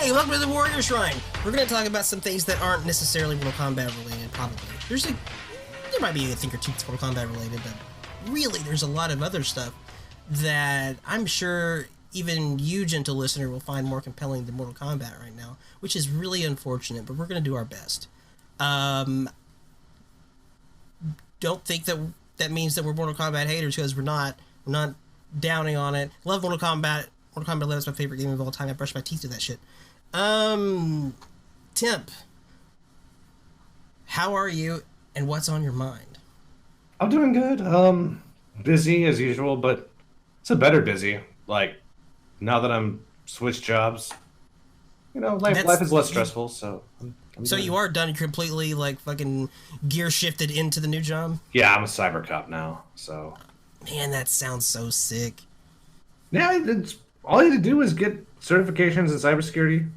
Hey, welcome to the Warrior Shrine. We're going to talk about some things that aren't necessarily Mortal Kombat related, probably. There might be a thing or two that's Mortal Kombat related, but really there's a lot of other stuff that I'm sure even you, gentle listener, will find more compelling than Mortal Kombat right now, which is really unfortunate, but we're going to do our best. Don't think that means that we're Mortal Kombat haters, because we're not. We're not downing on it. Love Mortal Kombat. Mortal Kombat 11 is my favorite game of all time. I brush my teeth to that shit. Temp, how are you, and what's on your mind? I'm doing good. Busy as usual, but it's a better busy. Like, now that I'm switched jobs, life is less stressful, so So you are done completely, like, fucking gear shifted into the new job? Yeah, I'm a cyber cop now, so... Man, that sounds so sick. Yeah, all you have to do is get certifications in cybersecurity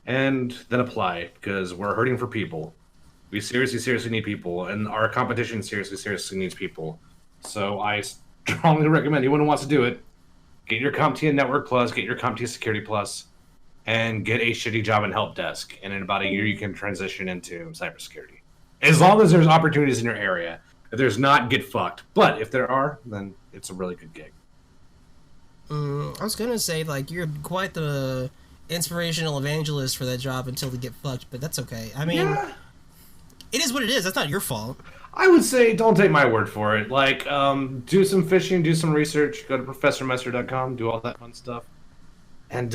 and then apply, because we're hurting for people. We seriously need people, and our competition seriously needs people. So I strongly recommend anyone who wants to do it, get your CompTIA Network Plus, get your CompTIA Security Plus, and get a shitty job in help desk. And in about a year, you can transition into cybersecurity. As long as there's opportunities in your area. If there's not, get fucked. But if there are, then it's a really good gig. I was gonna say, like, you're quite the inspirational evangelist for that job until they get fucked, but that's okay. I mean, It is what it is. That's not your fault. I would say don't take my word for it. Like, do some fishing, do some research, go to ProfessorMester.com, do all that fun stuff. And,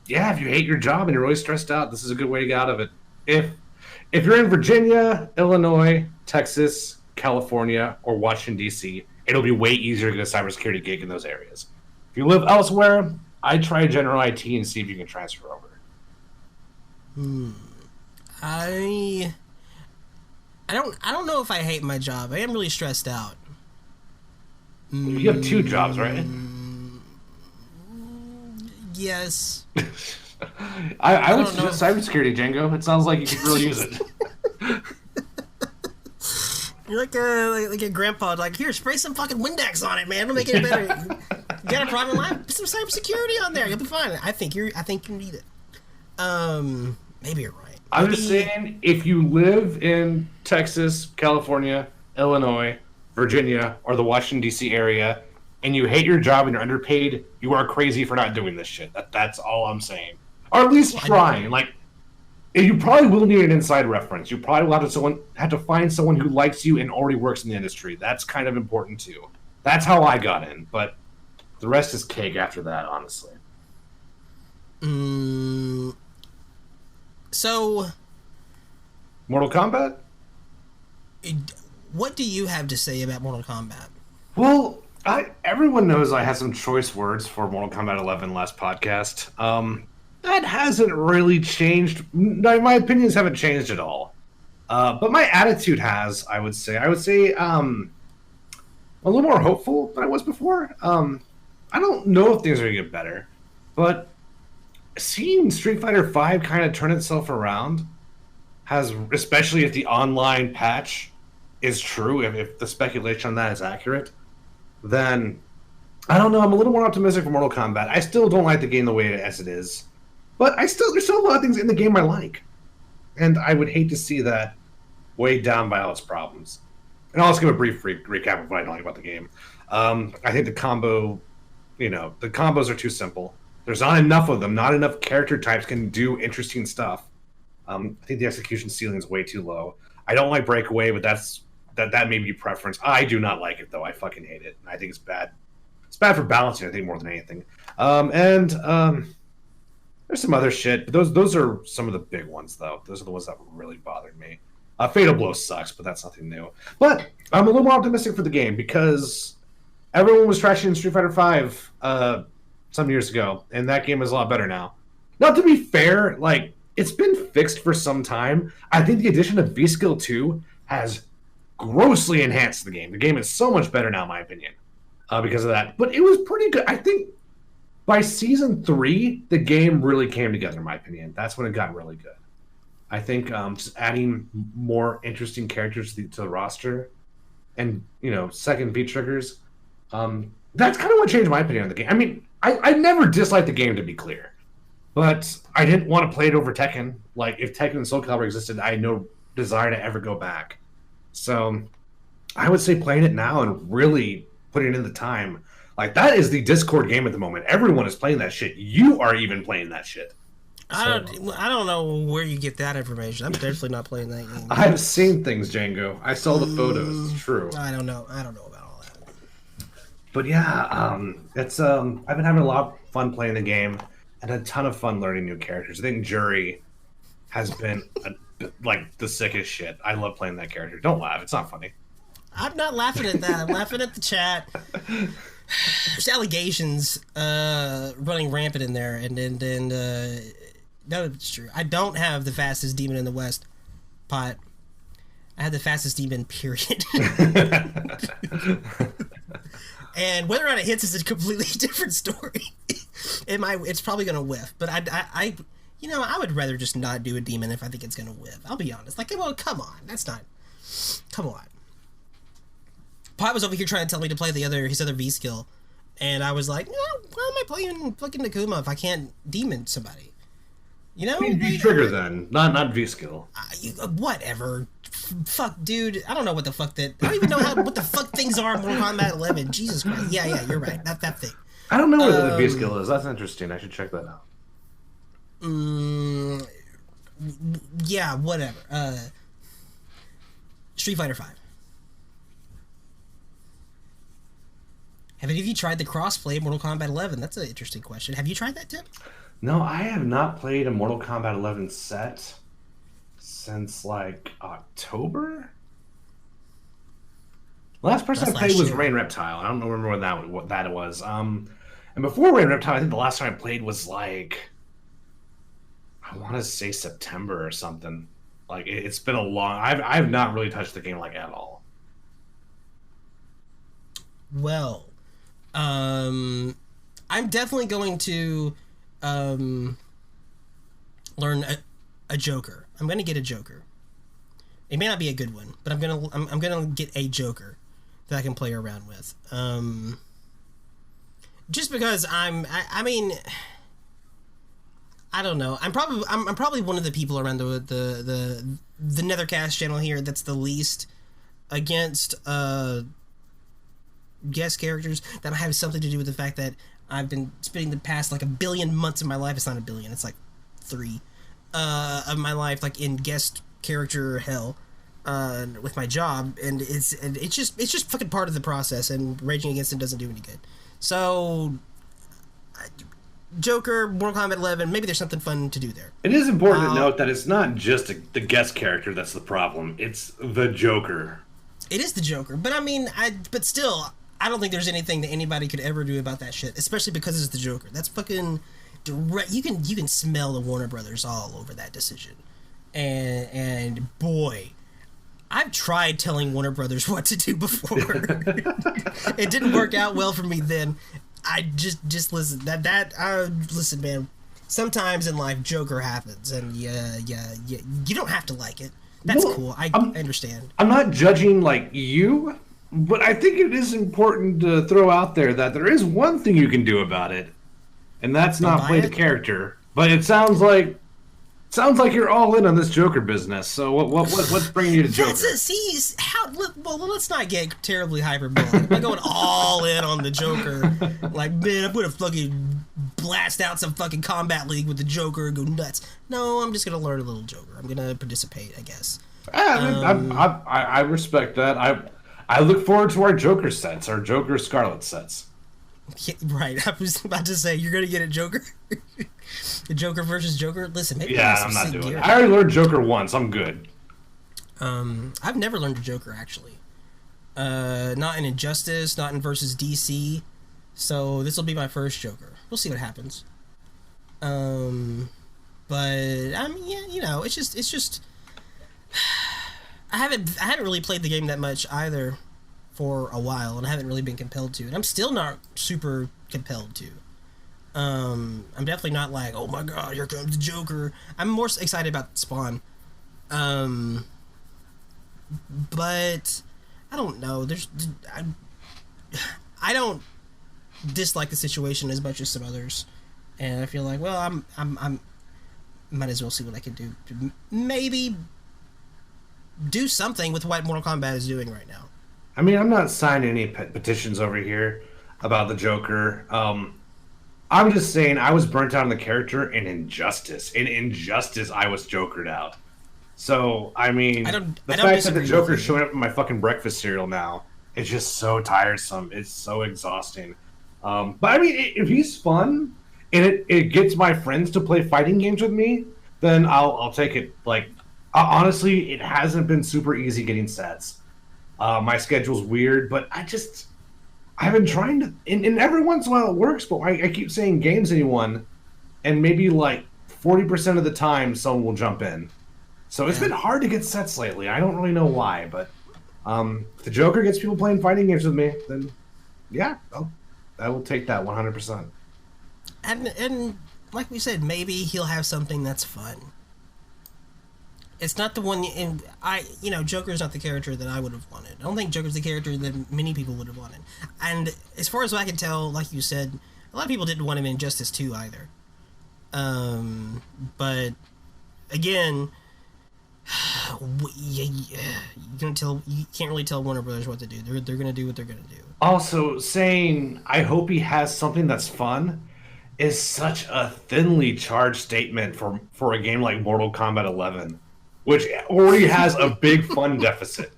if you hate your job and you're really stressed out, this is a good way to get out of it. If you're in Virginia, Illinois, Texas, California, or Washington, D.C., it'll be way easier to get a cybersecurity gig in those areas. If you live elsewhere, I'd try general IT and see if you can transfer over. I don't know if I hate my job. I am really stressed out. You have two jobs, right? Yes. I would suggest cybersecurity, Django. It sounds like you could really use it. You're like a grandpa, like, here, spray some fucking Windex on it, man. It'll make it better. You got a problem in life? Put some cybersecurity on there. You'll be fine. I think you need it. Maybe you're right. I'm just saying, if you live in Texas, California, Illinois, Virginia, or the Washington, D.C. area, and you hate your job and you're underpaid, you are crazy for not doing this shit. That's all I'm saying. Or at least trying. Like, you probably will need an inside reference. You probably will have to find someone who likes you and already works in the industry. That's kind of important, too. That's how I got in, but the rest is cake after that, honestly. So... Mortal Kombat? What do you have to say about Mortal Kombat? Well, everyone knows I had some choice words for Mortal Kombat 11 last podcast. That hasn't really changed. My opinions haven't changed at all. But my attitude has, I would say. I'm a little more hopeful than I was before. I don't know if things are going to get better, but seeing Street Fighter V kind of turn itself around has, especially if the online patch is true, if the speculation on that is accurate, then I don't know. I'm a little more optimistic for Mortal Kombat. I still don't like the game the way as it is, but there's still a lot of things in the game I like, and I would hate to see that weighed down by all its problems. And I'll just give a brief recap of what I don't like about the game. I think the combos are too simple. There's not enough of them. Not enough character types can do interesting stuff. I think the execution ceiling is way too low. I don't like Breakaway, but that may be preference. I do not like it, though. I fucking hate it. I think it's bad. It's bad for balancing, I think, more than anything. There's some other shit, but those are some of the big ones, though. Those are the ones that really bothered me. Fatal Blow sucks, but that's nothing new. But I'm a little more optimistic for the game, because everyone was trashing Street Fighter V some years ago, and that game is a lot better now. Now, to be fair, like, it's been fixed for some time. I think the addition of V-Skill 2 has grossly enhanced the game. The game is so much better now, in my opinion, because of that. But it was pretty good. I think by Season 3, the game really came together, in my opinion. That's when it got really good. I think just adding more interesting characters to the roster and, second beat triggers, that's kind of what changed my opinion on the game. I mean, I never disliked the game, to be clear. But I didn't want to play it over Tekken. Like, if Tekken and Soul Calibur existed, I had no desire to ever go back. So I would say playing it now and really putting in the time. Like, that is the Discord game at the moment. Everyone is playing that shit. You are even playing that shit. I don't know where you get that information. I'm definitely not playing that game. I've seen things, Django. I saw the photos. It's true. I don't know about all that. But yeah, it's I've been having a lot of fun playing the game and a ton of fun learning new characters. I think Jury has been like the sickest shit. I love playing that character. Don't laugh; it's not funny. I'm not laughing at that. I'm laughing at the chat. There's allegations running rampant in there, and no, it's true. I don't have the fastest demon in the West, Pot. I have the fastest demon, period. And whether or not it hits is a completely different story. It's probably gonna whiff, but I would rather just not do a demon if I think it's gonna whiff. I'll be honest. Like, well, come on, that's not. Come on. Pot was over here trying to tell me to play his other V skill, and I was like, no, why am I playing fucking Nakuma if I can't demon somebody? You know, V trigger then, not V skill. Whatever. Fuck, dude. I don't know what the fuck that. I don't even know what the fuck things are in Mortal Kombat 11. Jesus Christ. Yeah, you're right. That thing. I don't know what the V skill is. That's interesting. I should check that out. Yeah, whatever. Street Fighter 5. Have any of you tried the crossplay of Mortal Kombat 11? That's an interesting question. Have you tried that, Tim? No, I have not played a Mortal Kombat 11 set since like October. Last person I played was Rain Reptile. I don't remember what that was. And before Rain Reptile, I think the last time I played was like, I want to say September or something. Like, it's been a long. I've not really touched the game like at all. Well, I'm definitely going to learn a Joker. I'm gonna get a Joker. It may not be a good one, but I'm gonna get a Joker that I can play around with. Just because I mean, I don't know. I'm probably one of the people around the Nethercast channel here that's the least against guest characters. That have something to do with the fact that I've been spending the past like 1 billion months of my life. It's not 1 billion. It's like 3 of my life, like in guest character hell, with my job, and it's just fucking part of the process. And raging against it doesn't do any good. So, Joker, Mortal Kombat 11. Maybe there's something fun to do there. It is important to note that it's not just the guest character that's the problem. It's the Joker. It is the Joker, but I mean, but still, I don't think there's anything that anybody could ever do about that shit, especially because it's the Joker. That's fucking direct. You can smell the Warner Brothers all over that decision, and boy, I've tried telling Warner Brothers what to do before. It didn't work out well for me then. I just listen. Listen, man. Sometimes in life, Joker happens, and yeah, you don't have to like it. That's cool. I understand. I'm not judging like you, but I think it is important to throw out there that there is one thing you can do about it, and that's not play the character. But it sounds like you're all in on this Joker business. So what's bringing you to Joker? Well, let's not get terribly hyperbolic. I'm going all in on the Joker. Like, man, I'm gonna fucking blast out some fucking Combat League with the Joker and go nuts. No, I'm just gonna learn a little Joker. I'm gonna participate, I guess. I respect that. I look forward to our Joker sets, our Joker Scarlet sets. Yeah, right. I was about to say, you're gonna get a Joker. The Joker versus Joker. Listen, maybe I'm not doing it. I already learned Joker once. I'm good. I've never learned a Joker actually. Not in Injustice, not in versus DC. So this will be my first Joker. We'll see what happens. But I mean, yeah, you know, it's just. I haven't really played the game that much either for a while, and I haven't really been compelled to, and I'm still not super compelled to. I'm definitely not like, oh my god, here comes the Joker. I'm more excited about Spawn. But I don't know. I don't dislike the situation as much as some others, and I feel like, well, I'm might as well see what I can do to maybe do something with what Mortal Kombat is doing right now. I mean, I'm not signing any petitions over here about the Joker. I'm just saying I was burnt out on the character in Injustice. In Injustice, I was Jokered out. So, I mean, the fact that the Joker's showing up in my fucking breakfast cereal now is just so tiresome. It's so exhausting. But I mean, if he's fun and it gets my friends to play fighting games with me, then I'll take it. Like, honestly, it hasn't been super easy getting sets. My schedule's weird, but I've been trying to, and every once in a while it works, but I keep saying games anyone, and maybe like 40% of the time someone will jump in. So it's been hard to get sets lately. I don't really know why, but if the Joker gets people playing fighting games with me, then yeah, I will take that 100%. And like we said, maybe he'll have something that's fun. It's not the one, and Joker's not the character that I would have wanted. I don't think Joker's the character that many people would have wanted. And as far as I can tell, like you said, a lot of people didn't want him in Injustice 2 either. But again, you can't really tell Warner Brothers what to do. They're gonna do what they're gonna do. Also, saying I hope he has something that's fun is such a thinly charged statement for a game like Mortal Kombat 11. Which already has a big fun deficit.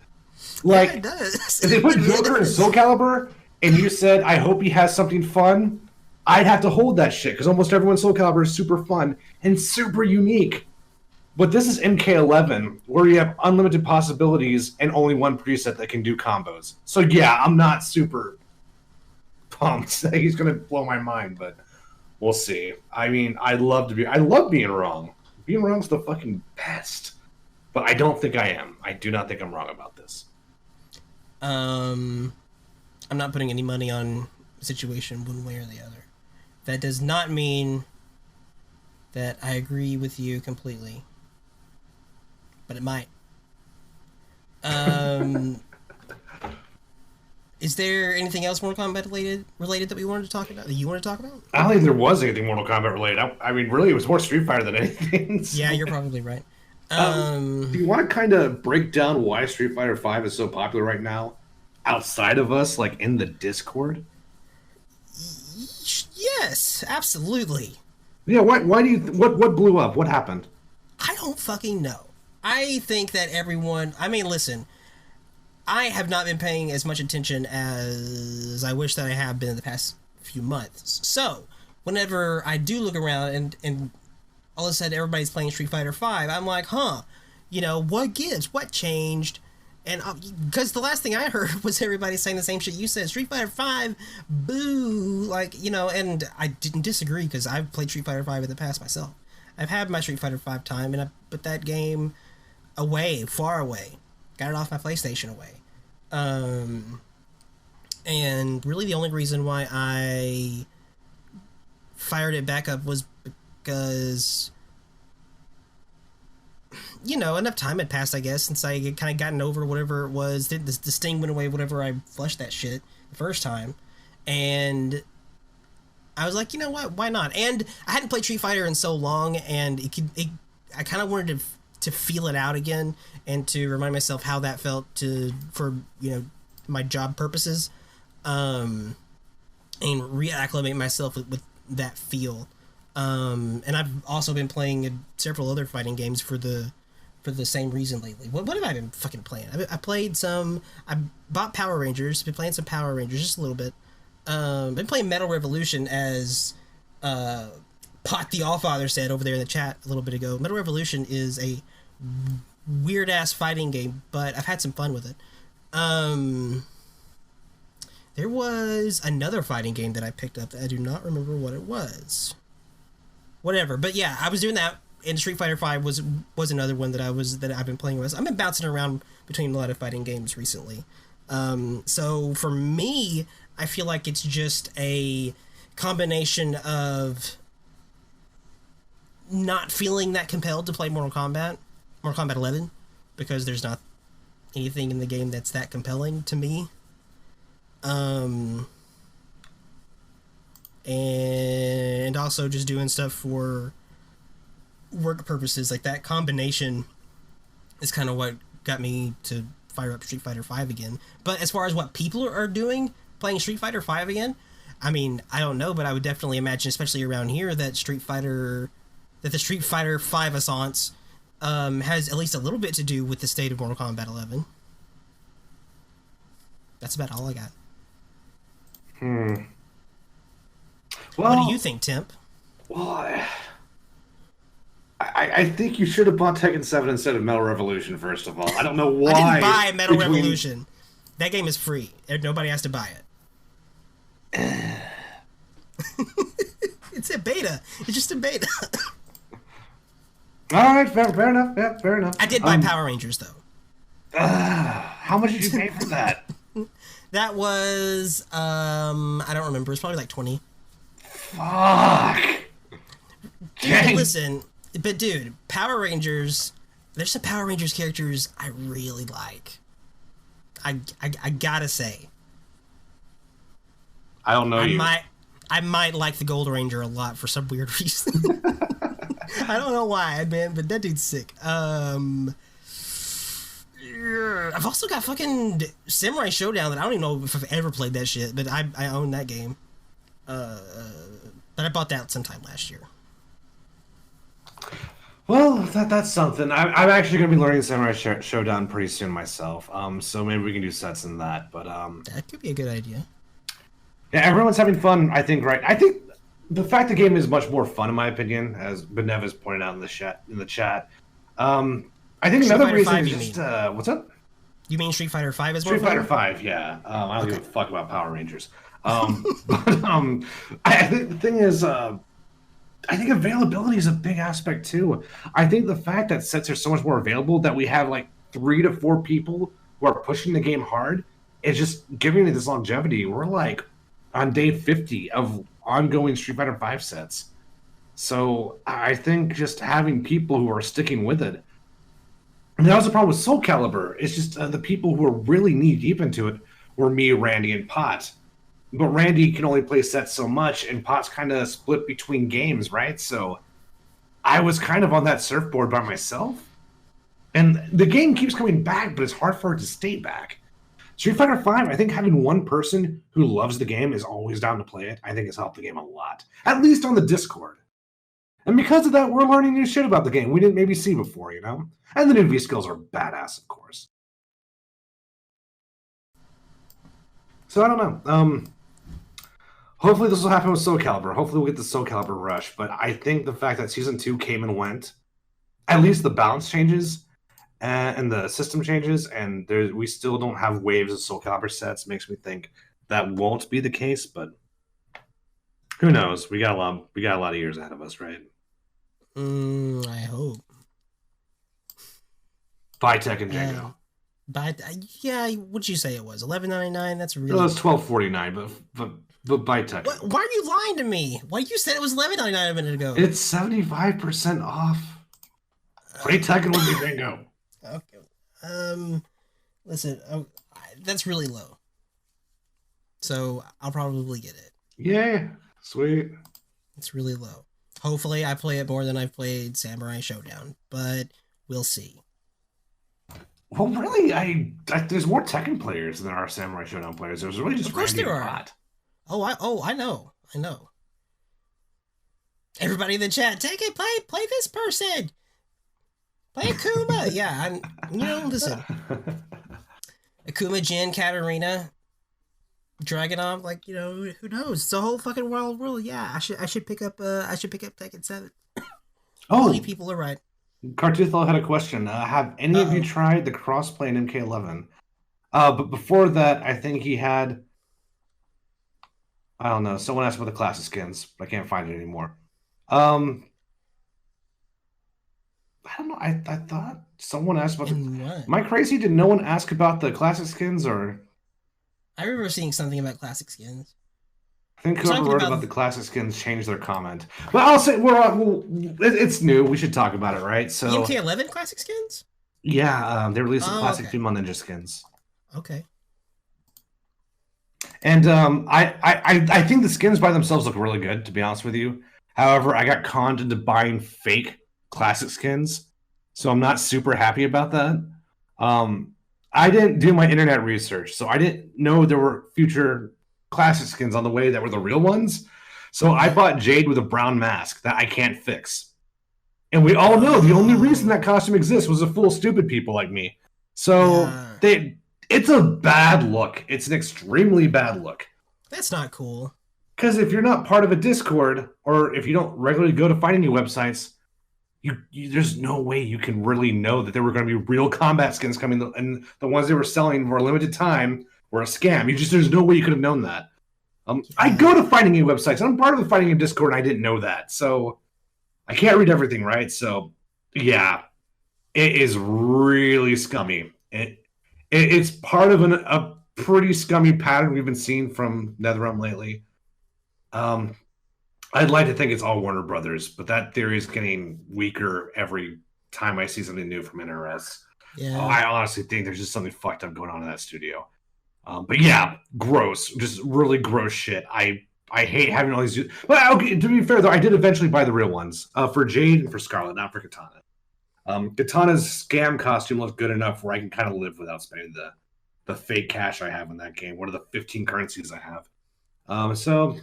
Like, yeah, it does. If they put Joker in Soul Calibur and you said, I hope he has something fun, I'd have to hold that shit because almost everyone in Soul Calibur is super fun and super unique. But this is MK11 where you have unlimited possibilities and only one preset that can do combos. So yeah, I'm not super pumped that he's going to blow my mind, but we'll see. I mean, I love being wrong. Being wrong's the fucking best. But I don't think I am. I do not think I'm wrong about this. I'm not putting any money on the situation one way or the other. That does not mean that I agree with you completely. But it might. Is there anything else Mortal Kombat related that we wanted to talk about? That you want to talk about? I don't think there was anything Mortal Kombat related. I mean, really, it was more Street Fighter than anything. So. Yeah, you're probably right. Do you want to kind of break down why Street Fighter V is so popular right now, outside of us, like in the Discord? Yes, absolutely. Yeah, why do you? What blew up? What happened? I don't fucking know. I think that everyone. I mean, listen. I have not been paying as much attention as I wish that I have been in the past few months. So, whenever I do look around and all of a sudden everybody's playing Street Fighter V, I'm like, what gives? What changed? And because the last thing I heard was everybody saying the same shit you said, Street Fighter V, boo, and I didn't disagree because I've played Street Fighter V in the past myself. I've had my Street Fighter V time, and I put that game away, far away. Got it off my PlayStation away. And really the only reason why I fired it back up was because, enough time had passed, I guess, since I had kind of gotten over whatever it was. The sting went away whenever I flushed that shit the first time. And I was like, you know what? Why not? And I hadn't played Street Fighter in so long, and I kind of wanted to feel it out again and to remind myself how that felt for my job purposes, and reacclimate myself with that feel. And I've also been playing several other fighting games for the same reason lately. What have I been fucking playing? I bought Power Rangers. Been playing some Power Rangers just a little bit. Been playing Metal Revolution, as Pot the Allfather said over there in the chat a little bit ago. Metal Revolution is a weird ass fighting game, but I've had some fun with it. There was another fighting game that I picked up that I do not remember what it was. Whatever, but yeah, I was doing that. And Street Fighter V was another one that I've been playing with. I've been bouncing around between a lot of fighting games recently. So for me, I feel like it's just a combination of not feeling that compelled to play Mortal Kombat 11, because there's not anything in the game that's that compelling to me. and also just doing stuff for work purposes. Like that combination is kind of what got me to fire up Street Fighter V again. But as far as what people are doing, playing Street Fighter V again, I mean, I don't know, but I would definitely imagine, especially around here, that the Street Fighter V Assance has at least a little bit to do with the state of Mortal Kombat 11. That's about all I got. Well, what do you think, Temp? Well, I think you should have bought Tekken 7 instead of Metal Revolution, first of all. I don't know why. I didn't buy Metal Revolution. That game is free. Nobody has to buy it. It's a beta. It's just a beta. All right, fair enough. Yeah, fair enough. I did buy Power Rangers, though. How much did you pay for that? That was, I don't remember. It's probably like 20. Fuck. Dude, listen, but dude, Power Rangers, there's some Power Rangers characters I really like. I gotta say. I don't know I might like the Gold Ranger a lot for some weird reason. I don't know why, man, but that dude's sick. I've also got fucking Samurai Showdown that I don't even know if I've ever played that shit, but I own that game. But I bought that sometime last year. Well, that's something. I'm actually going to be learning Samurai Showdown pretty soon myself. So maybe we can do sets in that. But that could be a good idea. Yeah, everyone's having fun. I think I think the fact the game is much more fun, in my opinion, as Benev has pointed out in the chat. I think another reason is just what's up? You mean Street Fighter V is more Street Fighter V, yeah. I don't give a fuck about Power Rangers. I think the thing is, I think availability is a big aspect too. I think the fact that sets are so much more available, that we have like 3 to 4 people who are pushing the game hard, is just giving it this longevity. We're like on day 50 of ongoing Street Fighter V sets. So I think just having people who are sticking with it. And that was the problem with Soul Calibur. It's just the people who are really knee deep into it were me, Randy, and Pot. But Randy can only play sets so much, and Pot's kind of split between games, right? So I was kind of on that surfboard by myself. And the game keeps coming back, but it's hard for it to stay back. Street Fighter V, I think having one person who loves the game is always down to play it, I think has helped the game a lot. At least on the Discord. And because of that, we're learning new shit about the game we didn't maybe see before, you know? And the new V-skills are badass, of course. So I don't know. Hopefully this will happen with Soul Calibur. Hopefully we'll get the Soul Calibur rush. But I think the fact that Season 2 came and went, at least the balance changes and the system changes, and we still don't have waves of Soul Calibur sets, makes me think that won't be the case, but who knows? We got a lot of years ahead of us, right? I hope. Buy Tekken Django. Yeah, what'd you say it was? $11.99? That's really... It was $12.49, but buy Tekken. Why are you lying to me? Why you said it was $11.99 a minute ago? It's 75% off. Play Tekken with me, Django. Okay. Listen, that's really low. So I'll probably get it. Yeah, sweet. It's really low. Hopefully I play it more than I've played Samurai Showdown, but we'll see. Well, really, there's more Tekken players than there are Samurai Showdown players. There's really just Randy and Pot. I know. Everybody in the chat, play this person. Play Akuma. Yeah, listen. Akuma, Jin, Katarina, Dragunov, like, who knows? It's the whole fucking world. Yeah, I should pick up Tekken 7. All you people are right. Cartuthal had a question. Have any of you tried the crossplay in MK11? But before that, I think he had... I don't know. Someone asked about the classic skins, but I can't find it anymore. I don't know. I thought someone asked about... Am I crazy? Did no one ask about the classic skins, or... I remember seeing something about classic skins. I think whoever wrote about the classic skins changed their comment. But I'll say it's new. We should talk about it, right? So the MK11 classic skins? Yeah, they released the classic Female Ninja skins. Okay. And I think the skins by themselves look really good, to be honest with you. However, I got conned into buying fake classic skins, so I'm not super happy about that. I didn't do my internet research, so I didn't know there were future classic skins on the way that were the real ones. So I bought Jade with a brown mask that I can't fix. And we all know the only reason that costume exists was to fool stupid people like me. So it's a bad look. It's an extremely bad look. That's not cool. Because if you're not part of a Discord, or if you don't regularly go to find any websites, you there's no way you can really know that there were going to be real combat skins coming, and the ones they were selling for a limited time were a scam. There's no way you could have known that. I go to fighting game websites. I'm part of the fighting game Discord, and I didn't know that, so I can't read everything, right? So yeah, it is really scummy. It's part of a pretty scummy pattern we've been seeing from NetherRealm lately. I'd like to think it's all Warner Brothers, but that theory is getting weaker every time I see something new from NRS. Yeah. I honestly think there's just something fucked up going on in that studio. But yeah, gross, just really gross shit. I hate having all these. But okay, to be fair though, I did eventually buy the real ones for Jade and for Scarlet, not for Katana. Katana's scam costume looks good enough where I can kind of live without spending the fake cash I have in that game. One of the 15 currencies I have. So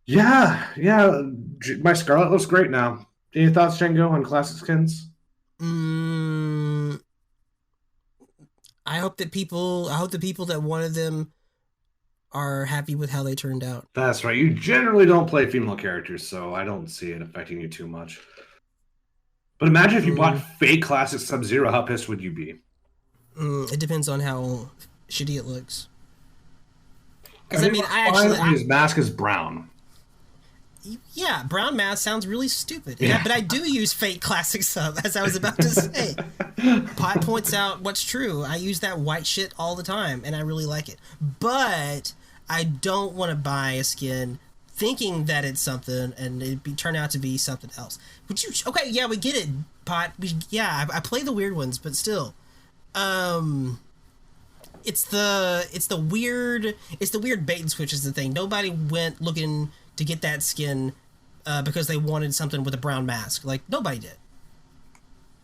yeah, my Scarlet looks great now. Any thoughts, Django, on classic skins? I hope the people that wanted them are happy with how they turned out. That's right. You generally don't play female characters, so I don't see it affecting you too much. But imagine if you bought fake classic Sub-Zero, how pissed would you be? It depends on how shitty it looks. Because his mask is brown. Yeah, brown mask sounds really stupid. Yeah. But I do use fake classic sub, as I was about to say. Pot points out what's true. I use that white shit all the time, and I really like it. But I don't want to buy a skin thinking that it's something, and it turn out to be something else. Would you? Okay, yeah, we get it, Pot. I play the weird ones, but still, it's the weird bait and switch is the thing. Nobody went looking to get that skin because they wanted something with a brown mask. Like, nobody did.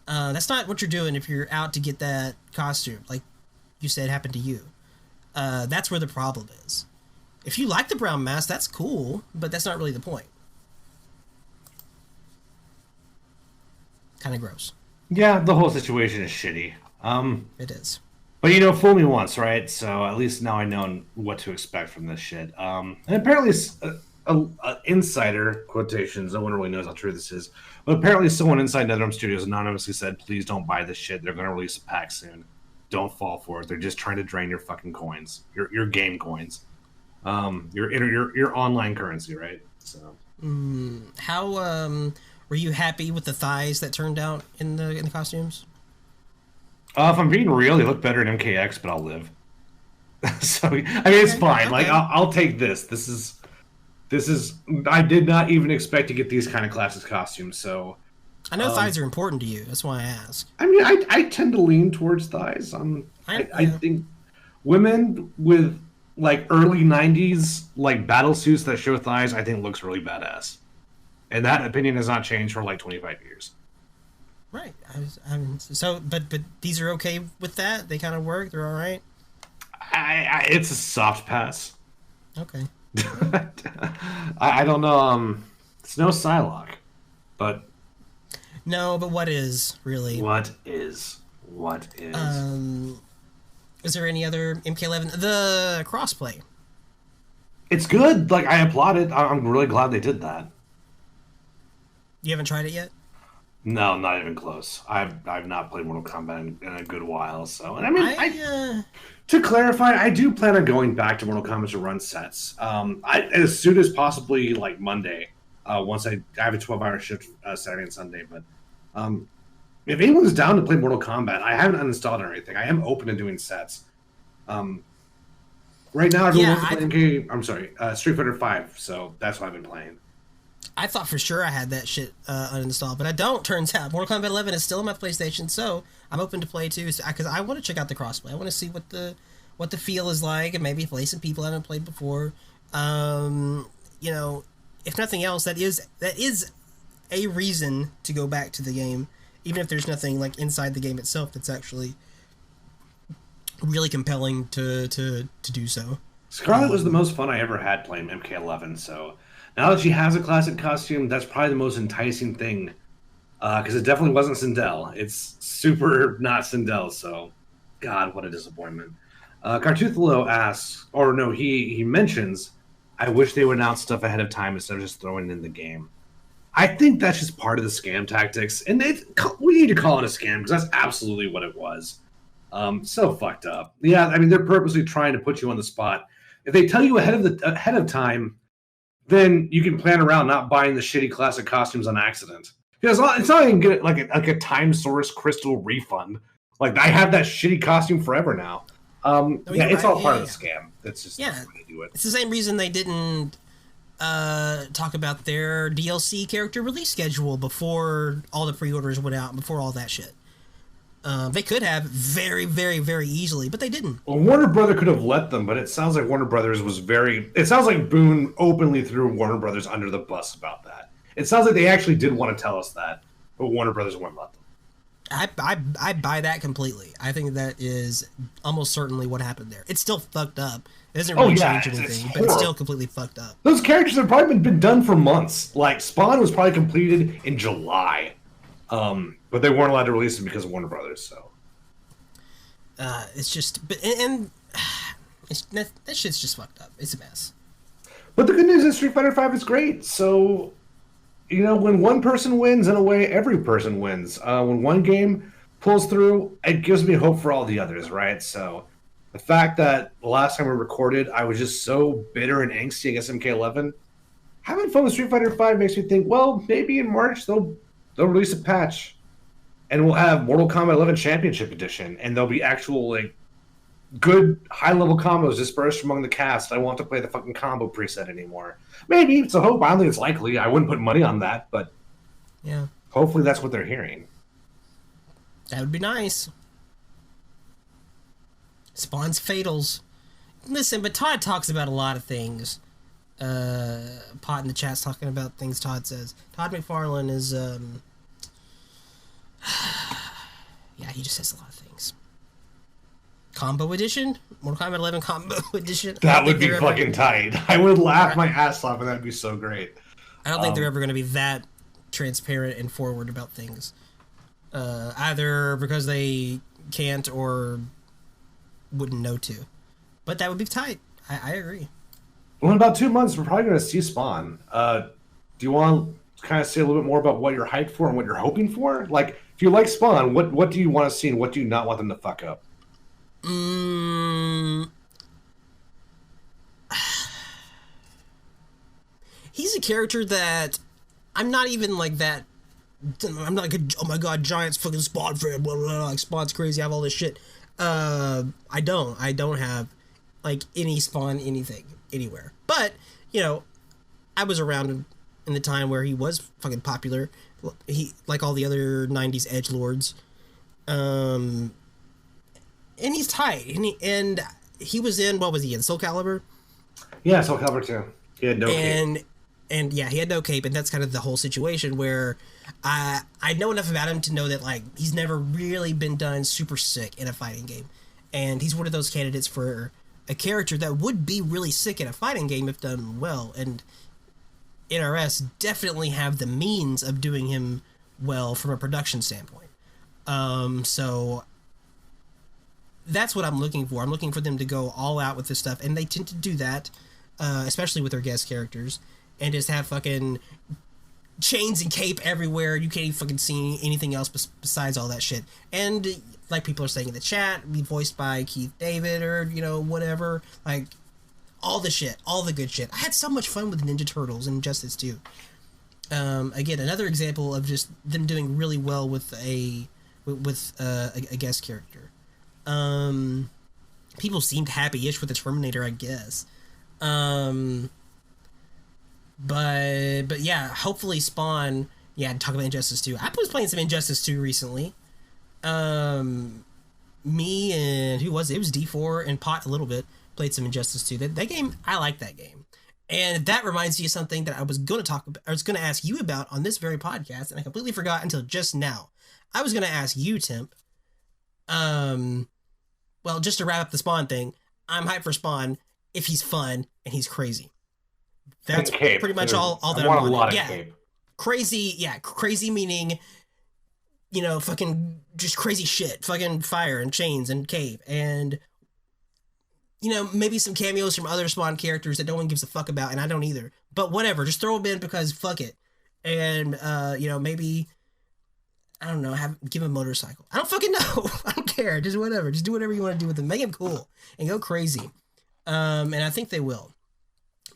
That's not what you're doing if you're out to get that costume. Like you said happened to you. That's where the problem is. If you like the brown mask, that's cool, but that's not really the point. Kind of gross. Yeah, the whole situation is shitty. It is. But fool me once, right? So at least now I know what to expect from this shit. And apparently insider quotations, no one really knows how true this is, but apparently someone inside NetherRealm Studios anonymously said, please don't buy this shit, they're going to release a pack soon, don't fall for it, they're just trying to drain your fucking coins, your game coins, your online currency, right? So how were you happy with the thighs that turned out in the costumes? If I'm being real, they look better in MKX, but I'll live. So I mean, it's fine. Okay. Like I'll take this. This is. I did not even expect to get these kind of classic costumes. So I know thighs are important to you. That's why I ask. I mean, I tend to lean towards thighs. I think women with like early *90s like battle suits that show thighs, I think looks really badass. And that opinion has not changed for like 25 years. Right. But these are okay with that? They kind of work? They're all right? It's a soft pass. Okay. I don't know. It's no Psylocke, but no. But what is really? What is? Is there any other MK11? The crossplay. It's good. Like I applaud it. I'm really glad they did that. You haven't tried it yet? No, not even close. I've not played Mortal Kombat in a good while. So, and I mean, to clarify, I do plan on going back to Mortal Kombat to run sets. As soon as possibly like Monday. Once I have a 12-hour shift Saturday and Sunday. But if anyone's down to play Mortal Kombat, I haven't uninstalled or anything. I am open to doing sets. Right now, everyone's playing Street Fighter 5. So that's what I've been playing. I thought for sure I had that shit uninstalled, but I don't, turns out. Mortal Kombat 11 is still on my PlayStation, so I'm open to play too, because I want to check out the crossplay. I want to see what the what the feel is like, and maybe play some people I haven't played before. You know, if nothing else, that is a reason to go back to the game, even if there's nothing like inside the game itself that's actually really compelling to do so. Scarlet was the most fun I ever had playing MK11, so now that she has a classic costume, that's probably the most enticing thing. Because it definitely wasn't Sindel. It's super not Sindel, so God, what a disappointment. Cartuthalo asks, or no, he mentions, I wish they would announce stuff ahead of time instead of just throwing it in the game. I think that's just part of the scam tactics, and we need to call it a scam because that's absolutely what it was. So fucked up. Yeah, I mean they're purposely trying to put you on the spot. If they tell you ahead of time, then you can plan around not buying the shitty classic costumes on accident. Because it's not even good like a time source crystal refund. Like I have that shitty costume forever now. It's all part of the scam. It's just the way to do it. It's the same reason they didn't talk about their DLC character release schedule before all the pre-orders went out, before all that shit. They could have very, very, very easily, but they didn't. Well, Warner Brothers could have let them, but it sounds like Warner Brothers was it sounds like Boone openly threw Warner Brothers under the bus about that. It sounds like they actually did want to tell us that, but Warner Brothers wouldn't let them. I buy that completely. I think that is almost certainly what happened there. It's still fucked up. It doesn't really change anything, but it's still completely fucked up. Those characters have probably been done for months. Like, Spawn was probably completed in July. But they weren't allowed to release them because of Warner Brothers, so. It's just... that shit's just fucked up. It's a mess. But the good news is Street Fighter V is great, so... You know, when one person wins, in a way, every person wins. When one game pulls through, it gives me hope for all the others, right? So, the fact that the last time we recorded, I was just so bitter and angsty against MK11, having fun with Street Fighter V makes me think, well, maybe in March they'll release a patch, and we'll have Mortal Kombat 11 Championship Edition, and there'll be actual, like, good high-level combos dispersed among the cast. I want to play the fucking combo preset anymore. Maybe. It's a hope. I don't think it's likely. I wouldn't put money on that, but yeah, hopefully that's what they're hearing. That would be nice. Spawn's fatals. Listen, but Todd talks about a lot of things. Pot in the chat's talking about things Todd says. Todd McFarlane is, yeah, he just says a lot of things. Combo Edition? Mortal Kombat 11 Combo Edition? That would be fucking tight. I would laugh my ass off and that'd be so great. I don't think they're ever going to be that transparent and forward about things. Either because they can't or wouldn't know to. But that would be tight. I agree. Well, in about 2 months, we're probably going to see Spawn. Do you want to kind of say a little bit more about what you're hyped for and what you're hoping for? Like, if you like Spawn, what do you want to see and what do you not want them to fuck up? He's a character that I'm not even like that. I'm not like, oh my god, Giant's fucking Spawn fan, blah, blah, blah, like Spawn's crazy, I have all this shit. I don't have like any Spawn anything anywhere. But, you know, I was around in the time where he was fucking popular. He, like all the other 90s edgelords. And he's tight. And he was in, what was he in, Soul Calibur? Yeah, Soul Calibur 2. He had no cape. And yeah, he had no cape, and that's kind of the whole situation where I know enough about him to know that, like, he's never really been done super sick in a fighting game. And he's one of those candidates for a character that would be really sick in a fighting game if done well. And NRS definitely have the means of doing him well from a production standpoint. So that's what I'm looking for. I'm looking for them to go all out with this stuff, and they tend to do that, especially with their guest characters, and just have fucking chains and cape everywhere. You can't even fucking see anything else besides all that shit. And like people are saying in the chat, be voiced by Keith David or, you know, whatever. Like, all the shit, all the good shit. I had so much fun with Ninja Turtles and Injustice 2. Again, another example of just them doing really well with a guest character. People seemed happy-ish with the Terminator, I guess. But yeah, hopefully Spawn. Yeah, talk about Injustice 2. I was playing some Injustice 2 recently. me and who was it? It was D4 and Pot a little bit. Played some Injustice 2. That game, I like that game. And that reminds me of something that I was going to talk about, I was going to ask you about on this very podcast, and I completely forgot until just now. I was going to ask you, Temp. Well, just to wrap up the Spawn thing, I'm hyped for Spawn if he's fun and he's crazy. That's pretty much all that I want. A lot of cape. Crazy meaning, you know, fucking just crazy shit, fucking fire and chains and cave and, you know, maybe some cameos from other Spawn characters that no one gives a fuck about, and I don't either. But whatever, just throw them in because fuck it. And, you know, maybe, I don't know, give him a motorcycle. I don't fucking know. I don't care. Just whatever. Just do whatever you want to do with them. Make him cool and go crazy. And I think they will.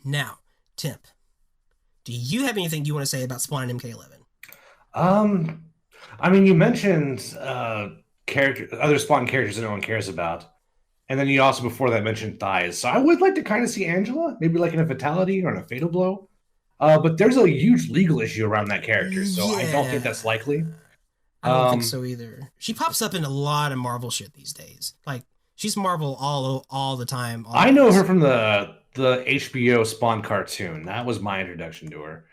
Now, Temp, do you have anything you want to say about Spawn and MK11? I mean, you mentioned other Spawn characters that no one cares about. And then you also, before that, mentioned thighs. So I would like to kind of see Angela, maybe like in a fatality or in a fatal blow. But there's a huge legal issue around that character, so I don't think that's likely. I don't think so either. She pops up in a lot of Marvel shit these days. Like, she's Marvel all the time. I know her from the HBO Spawn cartoon. That was my introduction to her.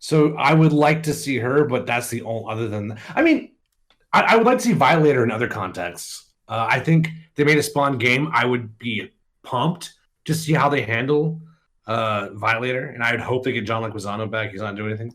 So I would like to see her, but that's the only other than that. I mean, I would like to see Violator in other contexts. I think they made a Spawn game. I would be pumped to see how they handle Violator, and I would hope they get John Leguizamo back. He's not doing anything.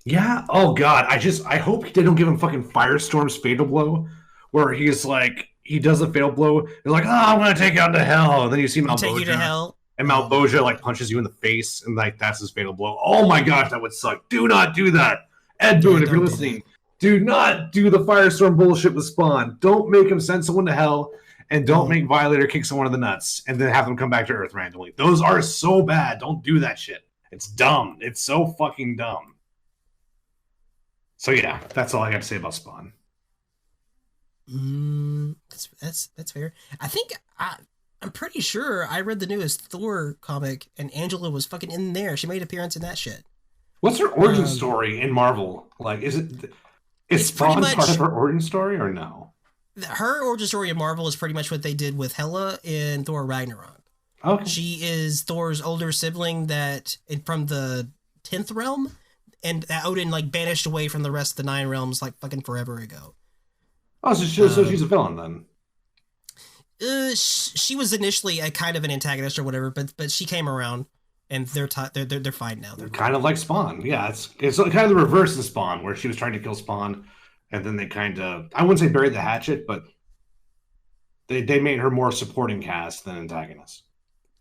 Yeah. Oh God, I hope they don't give him fucking Firestorm's fatal blow, where he's like he does a fatal blow. They're like, I'm gonna take you out to hell. And then you see Malboja. Take you to hell. And Malboja like punches you in the face, and like that's his fatal blow. Oh my gosh, that would suck. Do not do that, Ed Boon. If you're listening, do not do the Firestorm bullshit with Spawn. Don't make him send someone to hell, and don't make Violator kick someone in the nuts, and then have them come back to Earth randomly. Those are so bad. Don't do that shit. It's dumb. It's so fucking dumb. So yeah, that's all I got to say about Spawn. That's fair. I think I'm pretty sure I read the newest Thor comic, and Angela was fucking in there. She made an appearance in that shit. What's her origin story in Marvel? Like, is Spawn part of her origin story or no? Her origin story in Marvel is pretty much what they did with Hela in Thor Ragnarok. Okay. She is Thor's older sibling from the 10th realm, and Odin like banished away from the rest of the 9 realms like fucking forever ago. Oh, so she's a villain then. She was initially a kind of an antagonist or whatever, but she came around, and they're fine now. They're kind of like Spawn. Yeah, it's kind of the reverse of Spawn, where she was trying to kill Spawn, and then they kind of, I wouldn't say buried the hatchet, but they made her more supporting cast than antagonist.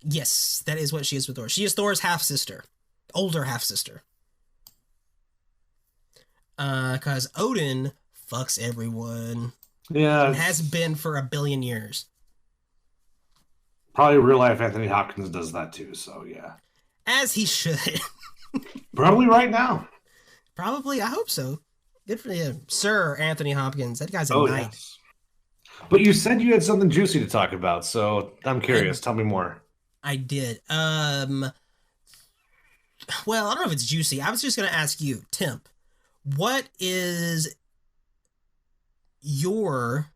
Yes, that is what she is with Thor. She is Thor's half-sister. Older half-sister. Because Odin fucks everyone. Yeah. And has been for 1 billion years. Probably real life Anthony Hopkins does that too, so yeah. As he should. Probably right now. Probably, I hope so. Good for him. Sir Anthony Hopkins. That guy's a knight. Yes. But you said you had something juicy to talk about, so I'm curious. Tell me more. I did. Well, I don't know if it's juicy. I was just going to ask you, Temp, what is your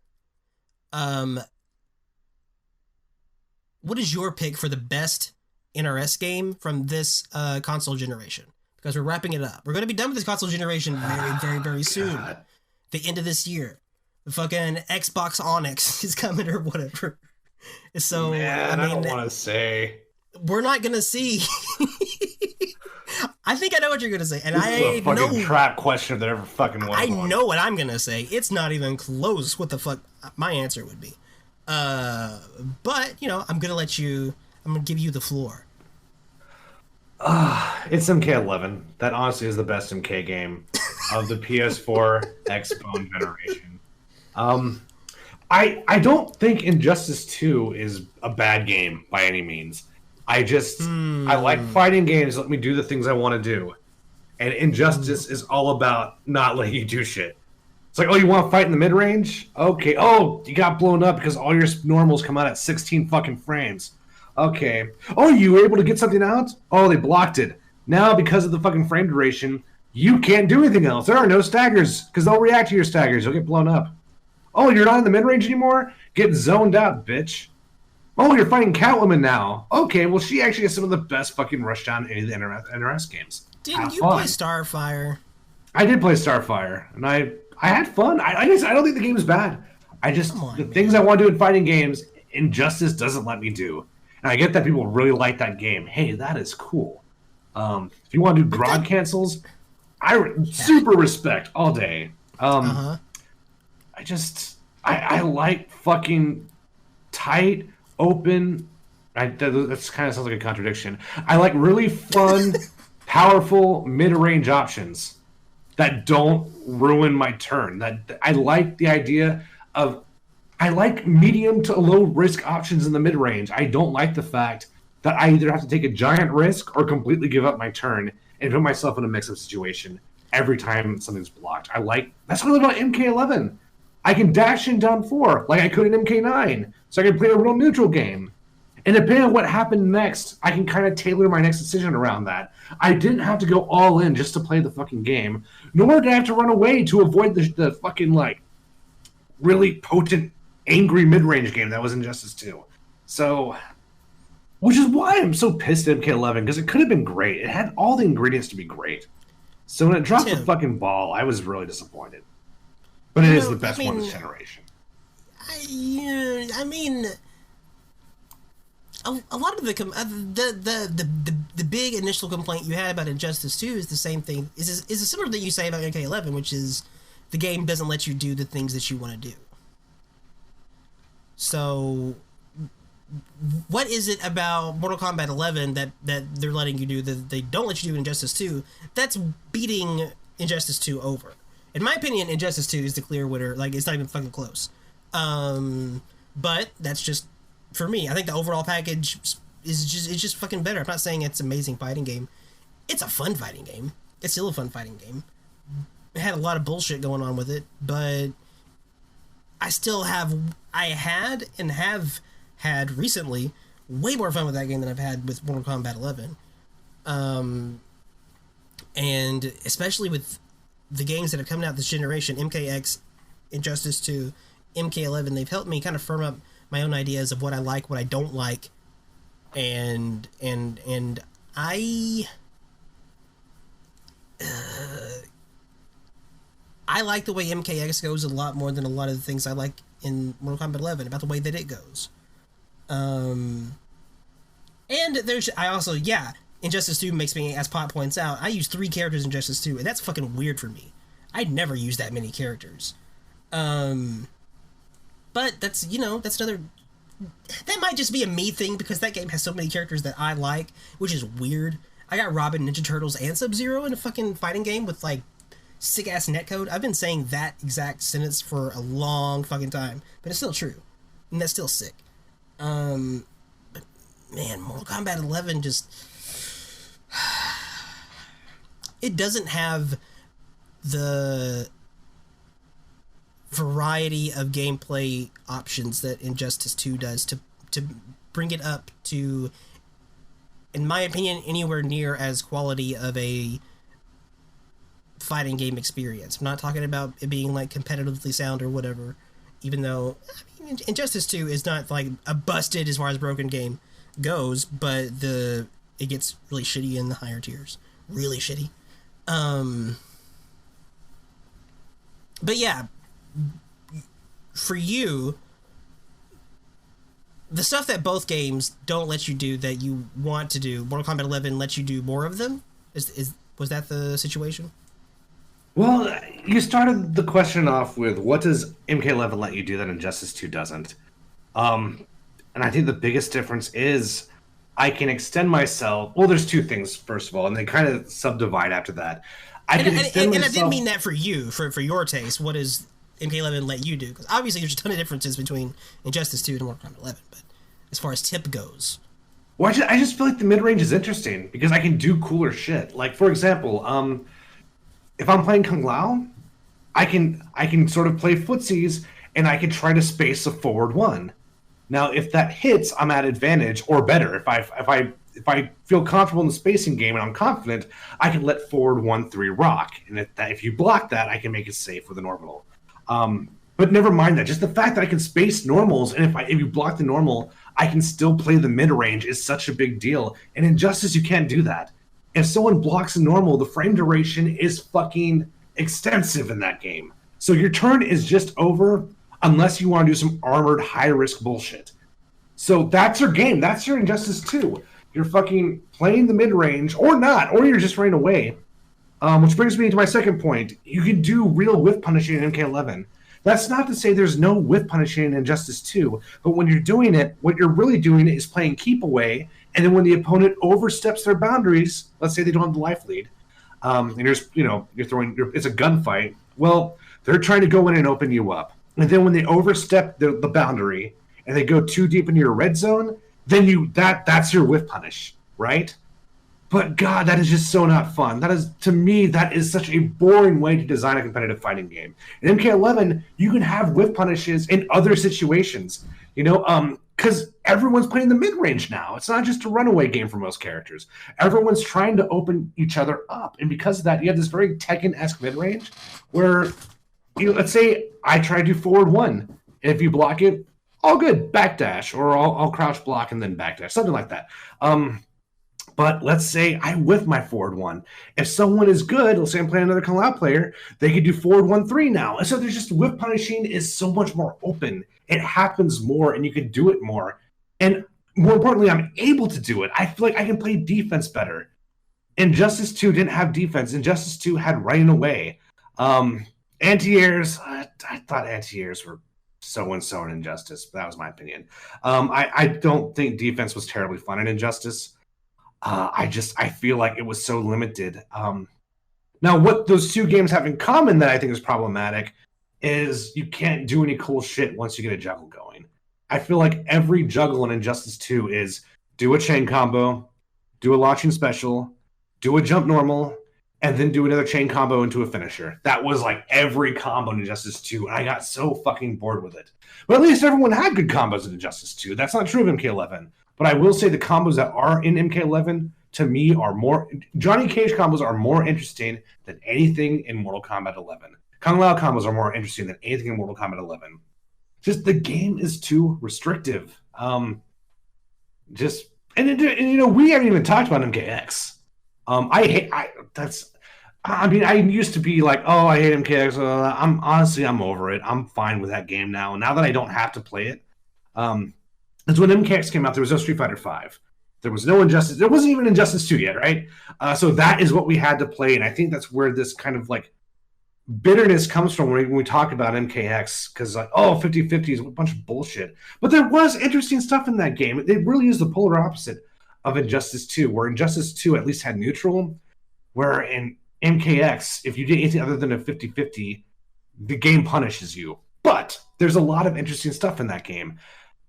pick for the best NRS game from this console generation? Because we're wrapping it up. We're going to be done with this console generation very, very, very soon. God. The end of this year. The fucking Xbox Onyx is coming or whatever. So, man, I don't want to say. We're not going to see. I think I know what you're going to say. And this is a fucking trap question that ever fucking was. I know what I'm going to say. It's not even close what the fuck my answer would be. But, you know, I'm going to give you the floor. It's MK11. That honestly is the best MK game of the PS4 Xbone generation. I don't think Injustice 2 is a bad game by any means. I like fighting games that let me do the things I want to do. And Injustice is all about not letting you do shit. It's like, oh, you want to fight in the mid-range? Okay. Oh, you got blown up because all your normals come out at 16 fucking frames. Okay. Oh, you were able to get something out? Oh, they blocked it. Now, because of the fucking frame duration, You can't do anything else. There are no staggers because they'll react to your staggers. You'll get blown up. Oh, you're not in the mid-range anymore? Get zoned out, bitch. Oh, you're fighting Catwoman now. Okay, well, she actually has some of the best fucking rushdown in any of the NRS games. Didn't you play Starfire? I did play Starfire, and I had fun. I don't think the game is bad. Things I want to do in fighting games, Injustice doesn't let me do. And I get that people really like that game. Hey, that is cool. If you want to do grog cancels, super respect all day. I like fucking tight, open. That's kind of sounds like a contradiction. I like really fun, powerful mid-range options that don't ruin my turn. I like the idea of. I like medium to low risk options in the mid-range. I don't like the fact that I either have to take a giant risk or completely give up my turn and put myself in a mix-up situation every time something's blocked. That's what I love about MK11. I can dash in down 4 like I could in MK9, so I can play a real neutral game. And depending on what happened next, I can kind of tailor my next decision around that. I didn't have to go all in just to play the fucking game, nor did I have to run away to avoid the fucking, like, really potent, angry mid-range game that was Injustice 2. So, which is why I'm so pissed at MK11, because it could have been great. It had all the ingredients to be great. So when it dropped the fucking ball, I was really disappointed. But it is the best one this generation. I mean, a lot of the big initial complaint you had about Injustice 2 is the same thing. Is a similar thing you say about MK11, which is the game doesn't let you do the things that you want to do. So, what is it about Mortal Kombat 11 that they're letting you do that they don't let you do in Injustice 2 that's beating Injustice 2 over? In my opinion, Injustice 2 is the clear winner. Like, it's not even fucking close. But that's just for me. I think the overall package is just fucking better. I'm not saying it's an amazing fighting game. It's a fun fighting game. It's still a fun fighting game. It had a lot of bullshit going on with it, but I had and have had recently way more fun with that game than I've had with Mortal Kombat 11. And especially with the games that have come out this generation, MKX, Injustice 2, MK11, they've helped me kind of firm up my own ideas of what I like, what I don't like, and I like the way MKX goes a lot more than a lot of the things I like in Mortal Kombat 11 about the way that it goes. And Injustice 2 makes me, as Pot points out, I use 3 characters in Injustice 2, and that's fucking weird for me. I'd never use that many characters. But that's another... That might just be a me thing, because that game has so many characters that I like, which is weird. I got Robin, Ninja Turtles, and Sub-Zero in a fucking fighting game with, like, sick-ass netcode. I've been saying that exact sentence for a long fucking time, but it's still true. And that's still sick. But, man, Mortal Kombat 11 just... It doesn't have the variety of gameplay options that Injustice 2 does to bring it up to, in my opinion, anywhere near as quality of a fighting game experience. I'm not talking about it being like competitively sound or whatever, even though Injustice 2 is not like a busted as far as broken game goes, but it gets really shitty in the higher tiers. Really shitty. But yeah, for you, the stuff that both games don't let you do that you want to do, Mortal Kombat 11 lets you do more of them? Was that the situation? Well, you started the question off with, what does MK11 let you do that Injustice 2 doesn't? And I think the biggest difference is I can extend myself... Well, there's 2 things, first of all, and they kind of subdivide after that. I didn't mean that for you, for your taste. What does MK11 let you do? Because obviously there's a ton of differences between Injustice 2 and Mortal Kombat 11, but as far as tip goes... Well, I just feel like the mid-range is interesting, because I can do cooler shit. Like, for example, if I'm playing Kung Lao, I can sort of play footsies, and I can try to space a forward 1. Now, if that hits, I'm at advantage, or better. If I if I feel comfortable in the spacing game and I'm confident, I can let forward 1-3 rock, and if you block that, I can make it safe with an orbital. But never mind that. Just the fact that I can space normals, and if you block the normal, I can still play the mid range is such a big deal. And in Justice, you can't do that. If someone blocks a normal, the frame duration is fucking extensive in that game. So your turn is just over unless you want to do some armored high risk bullshit. So that's your game. That's your Injustice 2. You're fucking playing the mid range, or not, or you're just running away. Which brings me to my second point. You can do real whiff punishing in MK11. That's not to say there's no whiff punishing in Injustice 2, but when you're doing it, what you're really doing is playing keep away, and then when the opponent oversteps their boundaries, let's say they don't have the life lead, and you're throwing, it's a gunfight, well, they're trying to go in and open you up. And then when they overstep the boundary, and they go too deep into your red zone, then that's your whiff punish, right? But God, that is just so not fun. That is, to me, that is such a boring way to design a competitive fighting game. In MK11, you can have whiff punishes in other situations, because everyone's playing the mid-range now. It's not just a runaway game for most characters. Everyone's trying to open each other up. And because of that, you have this very Tekken-esque mid-range where, let's say I try to do forward 1. And if you block it, all good, backdash, or I'll crouch block and then backdash, something like that. But let's say I whiff my forward 1. If someone is good, let's say I'm playing another Kung Lao player, they could do forward 1-3 now. And so there's just whiff punishing is so much more open. It happens more and you can do it more. And more importantly, I'm able to do it. I feel like I can play defense better. Injustice 2 didn't have defense. Injustice 2 had running away. Anti-airs, I thought anti-airs were so-and-so in Injustice, but that was my opinion. I don't think defense was terribly fun in Injustice. I feel like it was so limited. Now, what those two games have in common that I think is problematic is you can't do any cool shit once you get a juggle going. I feel like every juggle in Injustice 2 is do a chain combo, do a launching special, do a jump normal, and then do another chain combo into a finisher. That was like every combo in Injustice 2, and I got so fucking bored with it. But at least everyone had good combos in Injustice 2. That's not true of MK11. But I will say the combos that are in MK11, to me, are more... Johnny Cage combos are more interesting than anything in Mortal Kombat 11. Kung Lao combos are more interesting than anything in Mortal Kombat 11. Just the game is too restrictive. We haven't even talked about MKX. I used to be like, oh, I hate MKX. I'm over it. I'm fine with that game now. Now that I don't have to play it. Because when MKX came out, there was no Street Fighter V. There was no Injustice. There wasn't even Injustice 2 yet, right? So that is what we had to play. And I think that's where this kind of like bitterness comes from when we talk about MKX. Because like, 50-50 is a bunch of bullshit. But there was interesting stuff in that game. It really is the polar opposite of Injustice 2, where Injustice 2 at least had neutral, where in MKX, if you did anything other than a 50-50, the game punishes you. But there's a lot of interesting stuff in that game.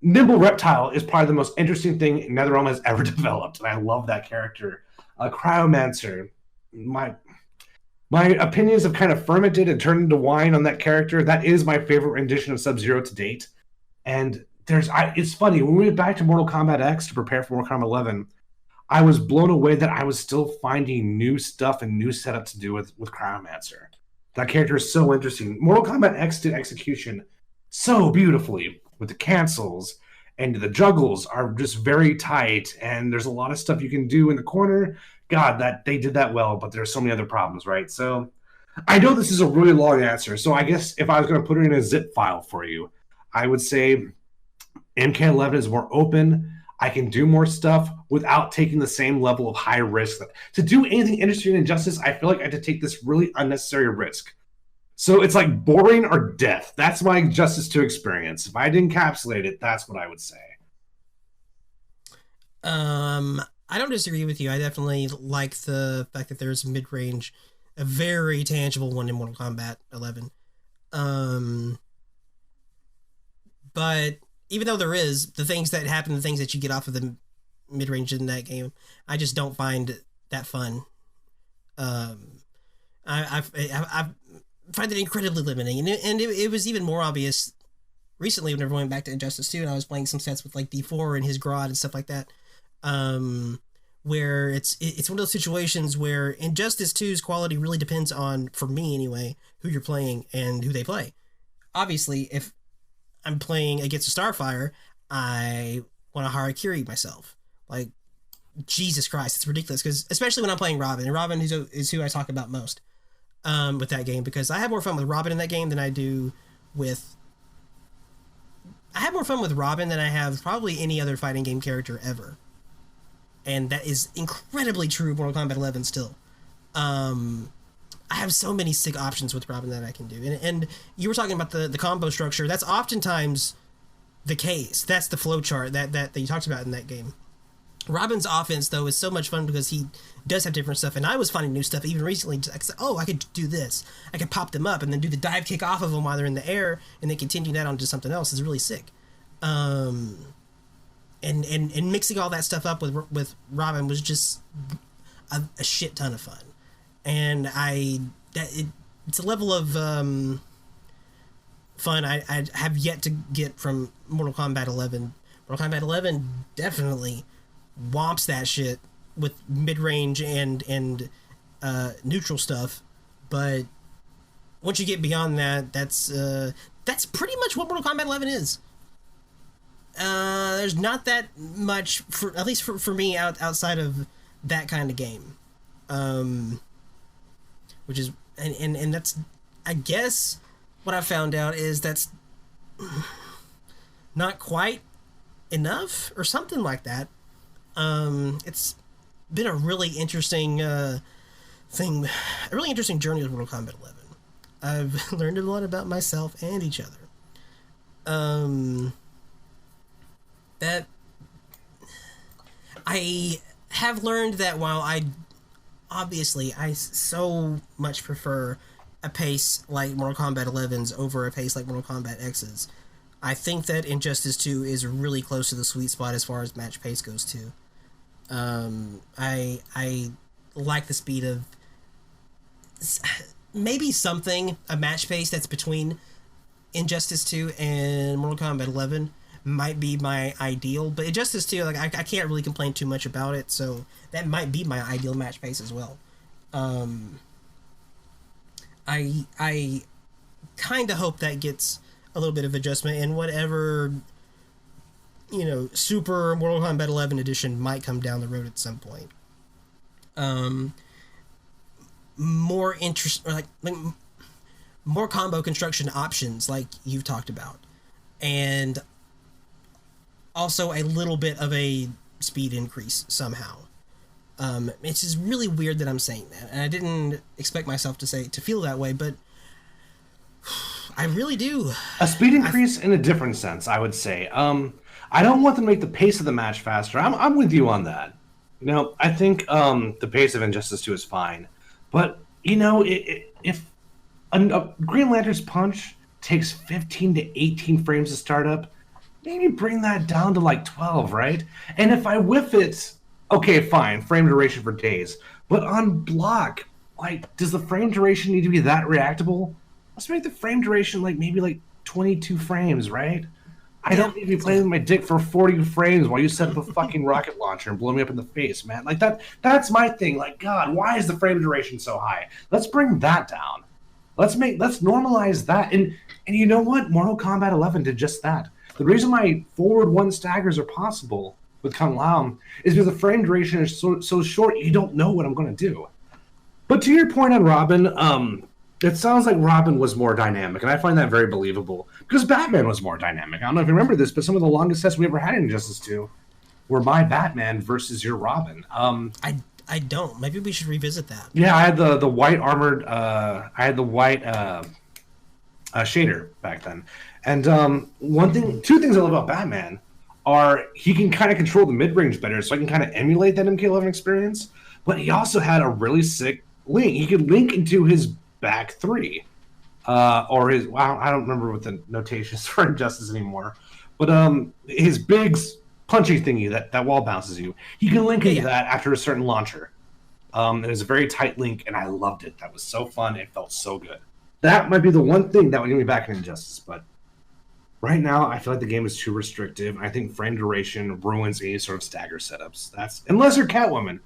Nimble Reptile is probably the most interesting thing NetherRealm has ever developed, and I love that character. Cryomancer, my opinions have kind of fermented and turned into wine on that character. That is my favorite rendition of Sub-Zero to date. And it's funny, when we went back to Mortal Kombat X to prepare for Mortal Kombat 11, I was blown away that I was still finding new stuff and new setup to do with Cryomancer. That character is so interesting. Mortal Kombat X did execution so beautifully with the cancels, and the juggles are just very tight, and there's a lot of stuff you can do in the corner. God, that they did that well, but there's so many other problems, right? So I know this is a really long answer, so I guess if I was going to put it in a zip file for you, I would say MK11 is more open. I can do more stuff without taking the same level of high risk. To do anything interesting in Injustice, I feel like I had to take this really unnecessary risk. So it's like boring or death. That's my Injustice 2 experience. If I had to encapsulate it, that's what I would say. I don't disagree with you. I definitely like the fact that there's mid-range, a very tangible one in Mortal Kombat 11. But even though there is, the things that happen, the things that you get off of the mid-range in that game, I just don't find that fun. I find it incredibly limiting, and it was even more obvious recently whenever I went back to Injustice 2 and I was playing some sets with like D4 and his Grodd and stuff like that. where it's one of those situations where Injustice 2's quality really depends on, for me anyway, who you're playing and who they play. Obviously, if I'm playing against a Starfire, I want to Harakiri myself. Like, Jesus Christ, it's ridiculous, because especially when I'm playing Robin, and Robin is who I talk about most with that game, because I have more fun with Robin in that game than I do with... I have more fun with Robin than I have probably any other fighting game character ever. And that is incredibly true of Mortal Kombat 11 still. I have so many sick options with Robin that I can do. And you were talking about the combo structure. That's oftentimes the case. That's the flowchart that you talked about in that game. Robin's offense, though, is so much fun because he does have different stuff. And I was finding new stuff even recently. I said, oh, I could do this. I could pop them up and then do the dive kick off of them while they're in the air and then continue that onto something else. It's really sick. And mixing all that stuff up with Robin was just a shit ton of fun. And it's a level of fun I have yet to get from Mortal Kombat 11. Mortal Kombat 11 definitely whomps that shit with mid-range and neutral stuff, but once you get beyond that, that's pretty much what Mortal Kombat 11 is. There's not that much, at least for me, outside of that kind of game, which is and that's, I guess, what I found out is that's not quite enough or something like that. It's been a really interesting a really interesting journey with Mortal Kombat 11. I've learned a lot about myself and each other. That I have learned that while I so much prefer a pace like Mortal Kombat 11's over a pace like Mortal Kombat X's, I think that Injustice 2 is really close to the sweet spot as far as match pace goes too. I like the speed of maybe a match pace that's between Injustice 2 and Mortal Kombat 11 might be my ideal, but Injustice 2, like, I can't really complain too much about it, so that might be my ideal match pace as well. I kind of hope that gets a little bit of adjustment in whatever, Super Mortal Kombat 11 edition might come down the road at some point. More interest, or like more combo construction options, like you've talked about, and also a little bit of a speed increase somehow. It's just really weird that I'm saying that, and I didn't expect myself to feel that way, but I really do. A speed increase in a different sense, I would say. I don't want them to make the pace of the match faster. I'm with you on that. I think the pace of Injustice 2 is fine, but if a Green Lantern's punch takes 15 to 18 frames to start up, maybe bring that down to like 12, right? And if I whiff it, okay, fine, frame duration for days. But on block, like, does the frame duration need to be that reactable? Let's make the frame duration maybe 22 frames, right? I don't need to be playing with my dick for 40 frames while you set up a fucking rocket launcher and blow me up in the face, man. Like, that's my thing. Like, God, why is the frame duration so high? Let's bring that down. Let's normalize that. And you know what? Mortal Kombat 11 did just that. The reason why forward one staggers are possible with Kung Lao is because the frame duration is so short, you don't know what I'm going to do. But to your point on Robin, it sounds like Robin was more dynamic, and I find that very believable, because Batman was more dynamic. I don't know if you remember this, but some of the longest tests we ever had in Injustice 2 were my Batman versus your Robin. I don't. Maybe we should revisit that. Yeah, I had the white armored, shader back then. And two things I love about Batman are he can kind of control the mid-range better, so I can kind of emulate that MK11 experience, but he also had a really sick link. He could link into his back three, or his, I don't remember what the notations for Injustice anymore, but his big punchy thingy that wall bounces you, he can link into that after a certain launcher. It was a very tight link, and I loved it. That was so fun. It felt so good. That might be the one thing that would get me back in Injustice, but Right now, I feel like the game is too restrictive. I think frame duration ruins any sort of stagger setups. That's unless you're Catwoman.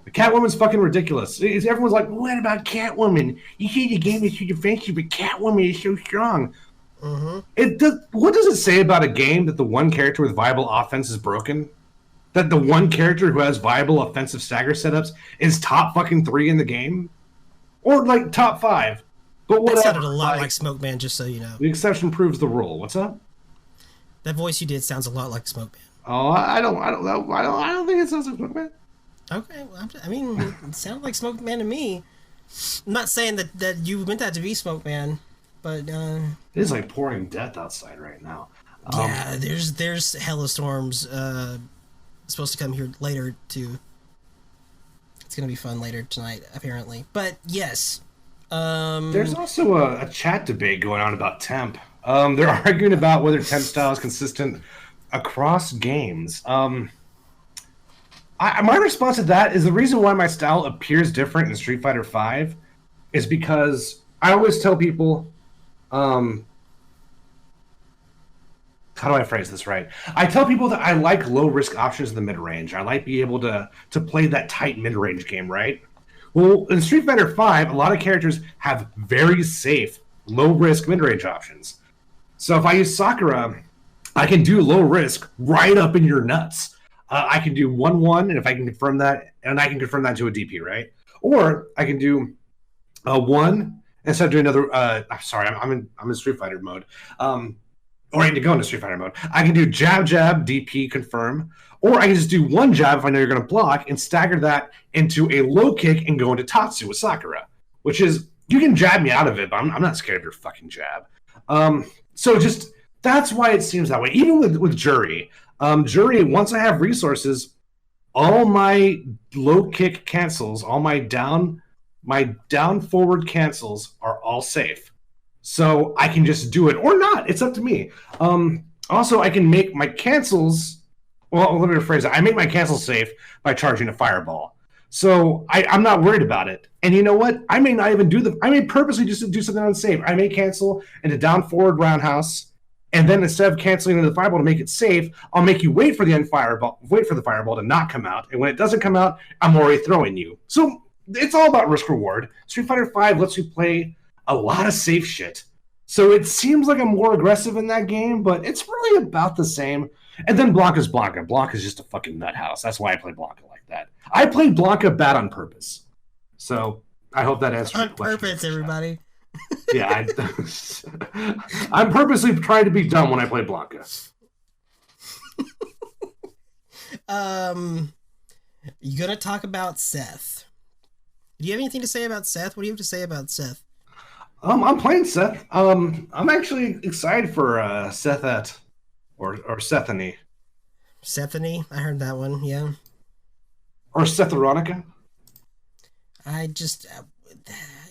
Catwoman's fucking ridiculous. Everyone's like, "What about Catwoman? You see the game is too defensive, but Catwoman is so strong." Mm-hmm. It does. What does it say about a game that the one character with viable offense is broken? That the one character who has viable offensive stagger setups is top fucking 3 in the game, or like top 5? But whatever. That sounded a lot like Smoke Man, just so you know. The exception proves the rule. What's up? That voice you did sounds a lot like Smoke Man. Oh, I don't think it sounds like Smoke Man. Okay, well, I mean, it sounded like Smoke Man to me. I'm not saying that you meant that to be Smoke Man, but it is like pouring death outside right now. Yeah, there's hella storms supposed to come here later too. It's gonna be fun later tonight, apparently. But yes, there's also a chat debate going on about temp. They're arguing about whether temp style is consistent across games. My response to that is the reason why my style appears different in Street Fighter V is because I always tell people, how do I phrase this right? I tell people that I like low risk options in the mid range. I like being able to play that tight mid range game, right? Well, in Street Fighter V, a lot of characters have very safe low risk mid range options. So if I use Sakura, I can do low risk right up in your nuts. I can do 1-1, and if I can confirm that, and I can confirm that to a DP, right? Or I can do 1 instead of doing another. I'm sorry, I'm in Street Fighter mode. Or I need to go into Street Fighter mode. I can do jab, jab, DP, confirm, or I can just do 1 jab if I know you're going to block and stagger that into a low kick and go into Tatsu with Sakura, which is you can jab me out of it, but I'm not scared of your fucking jab. So just that's why it seems that way. Even with Jury. Jury, once I have resources, all my low kick cancels, all my down forward cancels are all safe. So I can just do it or not. It's up to me. Also, I can make my cancels. Well, let me rephrase it. I make my cancels safe by charging a fireball. So I'm not worried about it. And you know what? I may not even I may purposely just do something unsafe. I may cancel into down forward roundhouse. And then instead of canceling into the fireball to make it safe, I'll make you wait for the fireball to not come out. And when it doesn't come out, I'm already throwing you. So it's all about risk reward. Street Fighter V lets you play a lot of safe shit. So it seems like I'm more aggressive in that game, but it's really about the same. And then Blanca's Blanca. Blanca's just a fucking nut house. That's why I play Blanca like that. I play Blanca bad on purpose. So I hope that answers your question. On purpose, everybody. Yeah, I'm purposely trying to be dumb when I play Blanca. You gonna talk about Seth? Do you have anything to say about Seth? What do you have to say about Seth? I'm playing Seth. I'm actually excited for Sethet or Sethany. Sethany, I heard that one. Yeah. Or Setheronica. I just,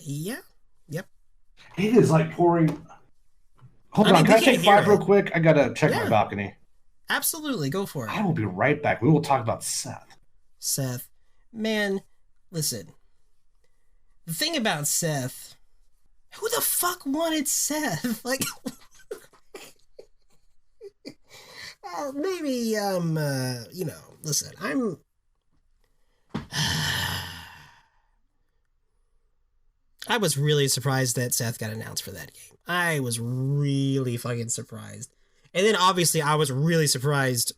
yeah, yep. It is like pouring. Hold on, can I take 5 real quick? I gotta check my balcony. Absolutely, go for it. I will be right back. We will talk about Seth. Seth, man, listen. The thing about Seth, who the fuck wanted Seth? Like, maybe, you know, listen, I was really surprised that Seth got announced for that game. I was really fucking surprised. And then obviously I was really surprised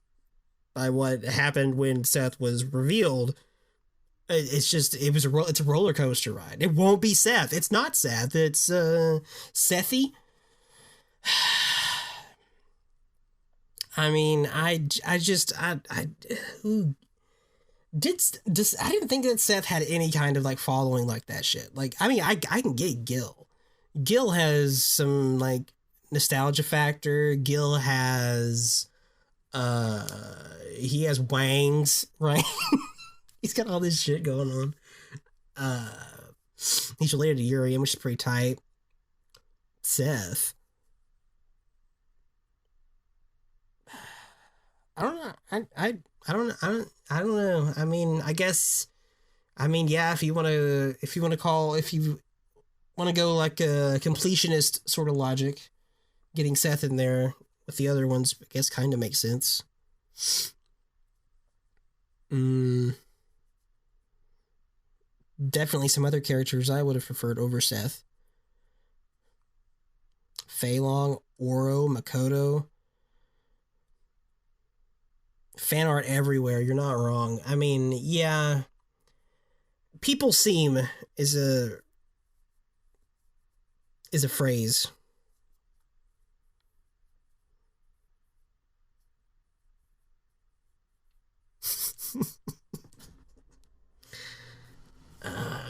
by what happened when Seth was revealed. It's a roller coaster ride. It won't be Seth. It's not Seth. It's Sethy. I mean, I didn't think that Seth had any kind of like following like that shit. Like, I mean, I can get Gil. Gil has some like nostalgia factor. Gil has he has wangs, right? He's got all this shit going on. He's related to Urian, which is pretty tight. Seth, I don't know. I don't know. I mean, yeah, if you want to go like a completionist sort of logic, getting Seth in there with the other ones, I guess kind of makes sense. Definitely some other characters I would have preferred over Seth. Fei Long, Oro, Makoto. Fan art everywhere, you're not wrong. I mean, yeah. People seem is a phrase.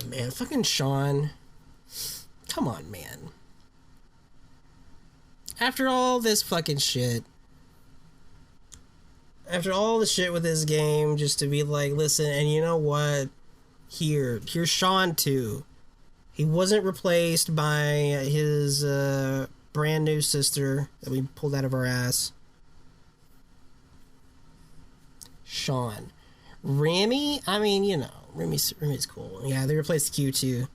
Man, fucking Sean. Come on, man. After all this fucking shit. After all the shit with this game, just to be like, listen, and you know what? Here's Sean too. He wasn't replaced by his brand new sister that we pulled out of our ass. Sean. Remy? I mean, you know, Remy's cool. Yeah, they replaced Q too.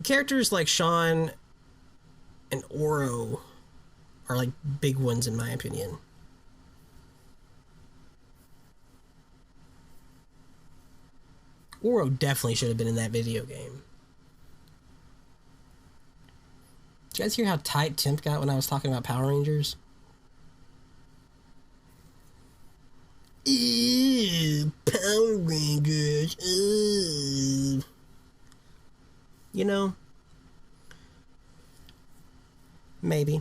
Characters like Sean and Oro are like big ones in my opinion. Oro definitely should have been in that video game. Did you guys hear how tight Temp got when I was talking about Power Rangers? Ew, Power Rangers. Ew. You know, maybe.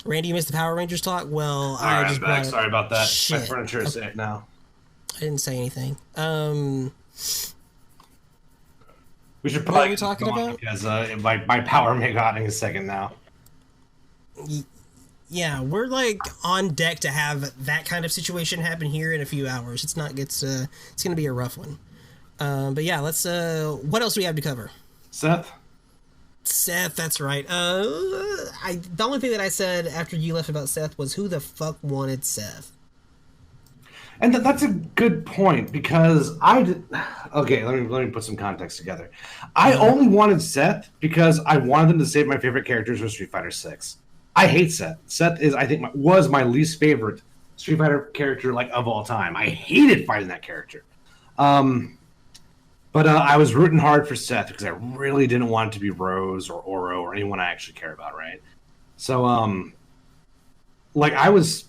Randy, you missed the Power Rangers talk? Well, I just back. Sorry about that. Shit. My furniture is sick now. I didn't say anything. We should What probably are we talking about? Because my power may go out in a second now. Yeah, we're like on deck to have that kind of situation happen here in a few hours. It's gonna be a rough one. But yeah, let's. What else do we have to cover? Seth, that's right. The only thing that I said after you left about Seth was, who the fuck wanted Seth? and that's a good point because I did. Okay, let me put some context together. I only wanted Seth because I wanted them to save my favorite characters for Street Fighter 6. I hate Seth. Seth is, I think, was my least favorite Street Fighter character like of all time. I hated fighting that character. But I was rooting hard for Seth because I really didn't want it to be Rose or Oro or anyone I actually care about, right? So, I was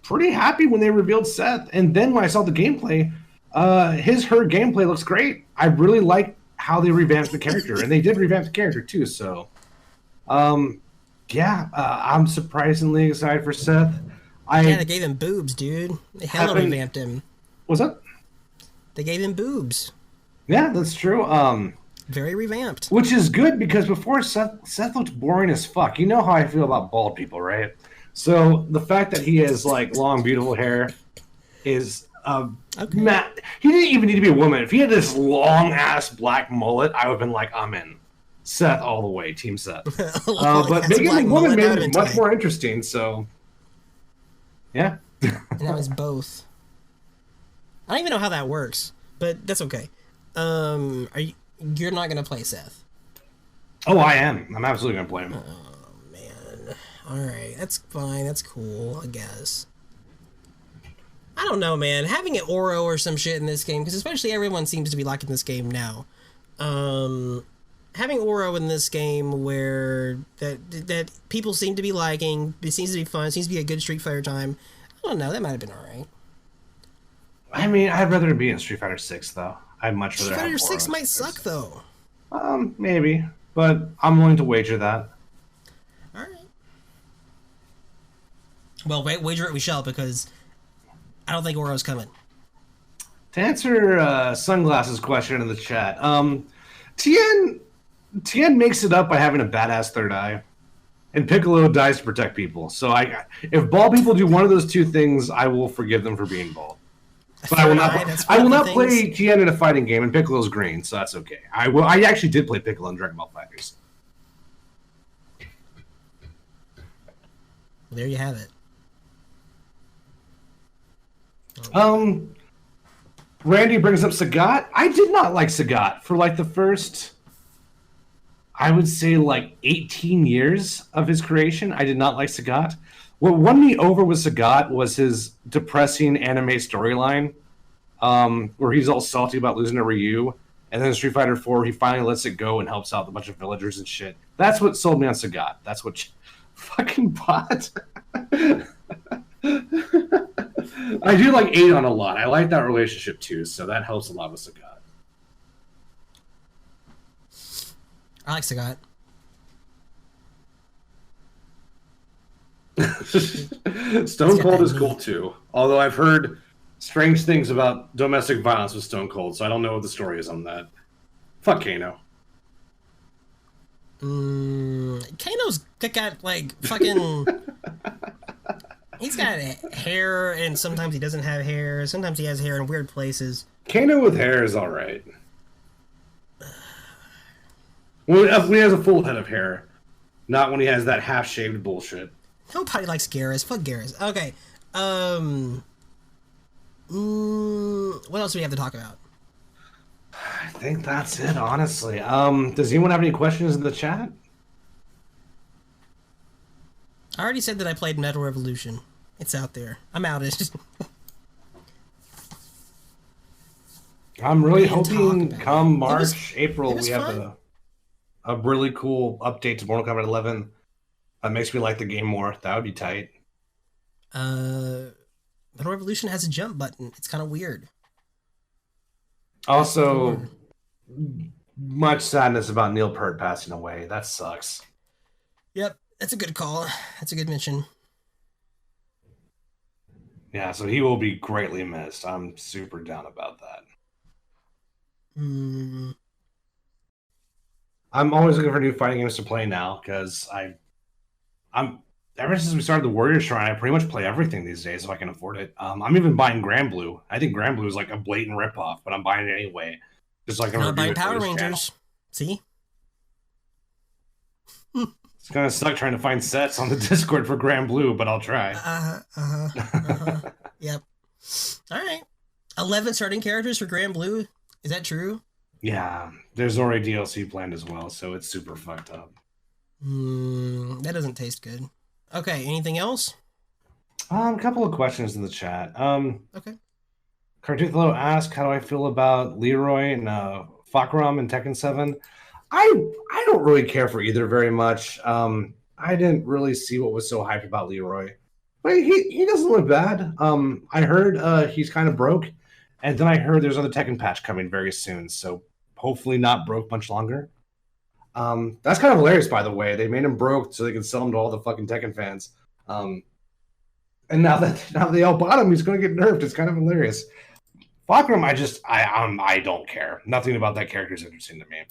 pretty happy when they revealed Seth. And then when I saw the gameplay, her gameplay looks great. I really like how they revamped the character. And they did revamp the character, too. So, I'm surprisingly excited for Seth. They gave him boobs, dude. They hella revamped him. What's that? They gave him boobs. Yeah, that's true. Very revamped. Which is good because before Seth looked boring as fuck. You know how I feel about bald people, right? So the fact that he has like long, beautiful hair is okay. He didn't even need to be a woman. If he had this long ass black mullet, I would have been like, I'm in. Seth all the way, Team Seth. But making a woman made it much more interesting. So yeah. And now it's both. I don't even know how that works, but that's okay. You're not gonna play Seth? Oh, I am. I'm absolutely gonna play him. Oh man. Alright, that's fine, that's cool, I guess. I don't know, man. Having an Oro or some shit in this game, because especially everyone seems to be liking this game now. Having Oro in this game where that people seem to be liking, it seems to be fun, it seems to be a good Street Fighter time. I don't know, that might have been alright. I mean, I'd rather it be in Street Fighter 6, though. I'd much rather Street Fighter have 6 might suck, though. Maybe. But I'm willing to wager that. Alright. Well, wager it we shall, because I don't think Oro's coming. To answer Sunglasses' question in the chat, Tien makes it up by having a badass third eye. And Piccolo dies to protect people. So if bald people do one of those two things, I will forgive them for being bald. But I will not play Tien in a fighting game, and Piccolo's green, so that's okay. I actually did play Piccolo in Dragon Ball FighterZ. There you have it. Randy brings up Sagat. I did not like Sagat for like the first, I would say, like 18 years of his creation. I did not like Sagat. What won me over with Sagat was his depressing anime storyline, where he's all salty about losing to Ryu, and then in Street Fighter 4, he finally lets it go and helps out a bunch of villagers and shit. That's what sold me on Sagat. That's what fucking bot. I do like Adon a lot. I like that relationship too, so that helps a lot with Sagat. I like Sagat. Stone Cold is cool too. Although I've heard strange things about domestic violence with Stone Cold, so I don't know what the story is on that. Fuck Kano. Kano's got like fucking. He's got hair, and sometimes he doesn't have hair. Sometimes he has hair in weird places. Kano with hair is all right. When he has a full head of hair, not when he has that half-shaved bullshit. Nobody likes Garrus. Fuck Garrus. Okay. What else do we have to talk about? I think that's it, honestly. Does anyone have any questions in the chat? I already said that I played Metal Revolution. It's out there. I'm out. I'm really hoping come March, April, we have a really cool update to Mortal Kombat 11 that makes me like the game more. That would be tight. Metal Revolution has a jump button. It's kind of weird. Also, much sadness about Neil Peart passing away. That sucks. Yep, that's a good call. That's a good mention. Yeah, so he will be greatly missed. I'm super down about that. I'm always looking for new fighting games to play now because I'm ever since we started the Warrior Shrine, I pretty much play everything these days if I can afford it. I'm even buying Grand Blue. I think Grand Blue is like a blatant ripoff, but I'm buying it anyway. Just like I'm buying Power Rangers. See? It's gonna suck trying to find sets on the Discord for Grand Blue, but I'll try. Yep. All right. 11 starting characters for Grand Blue. Is that true? Yeah, there's already DLC planned as well, so it's super fucked up. That doesn't taste good. Okay, anything else? A couple of questions in the chat. Okay. Cartuthlo asked, how do I feel about Leroy and Fakram in Tekken 7? I don't really care for either very much. I didn't really see what was so hyped about Leroy. But he doesn't look bad. I heard he's kind of broke, and then I heard there's another Tekken patch coming very soon, so hopefully not broke much longer. That's kind of hilarious, by the way. They made him broke so they can sell him to all the fucking Tekken fans. And now that they all bought him, he's going to get nerfed. It's kind of hilarious. Fakram, I don't care. Nothing about that character is interesting to me.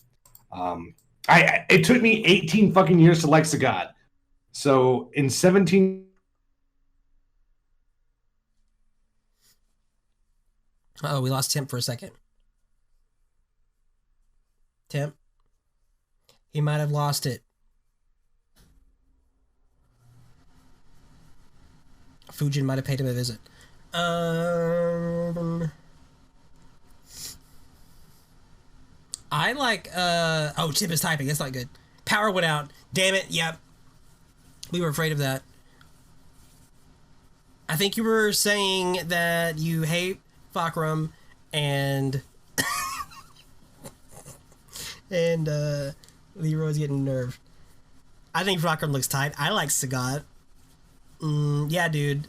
It took me 18 fucking years to like Sagat. So in 17. Uh-oh, we lost Temp for a second. Temp. He might have lost it. Fujin might have paid him a visit. I like, oh, Chip is typing. That's not good. Power went out. Damn it. Yep. We were afraid of that. I think you were saying that you hate Fakram and and Leroy's getting nerfed. I think Fakram looks tight. I like Sagat. Yeah, dude.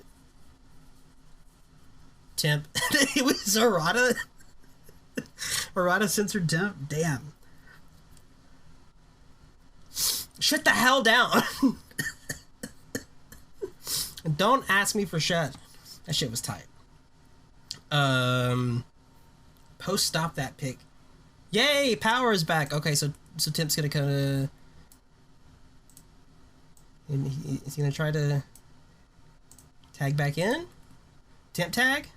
Temp. It was Arata. Arata censored Temp. Damn. Shut the hell down. Don't ask me for shut. That shit was tight. Post stop that pick. Yay, Power is back. Okay, so Temp's gonna kinda is he gonna try to tag back in? Temp tag?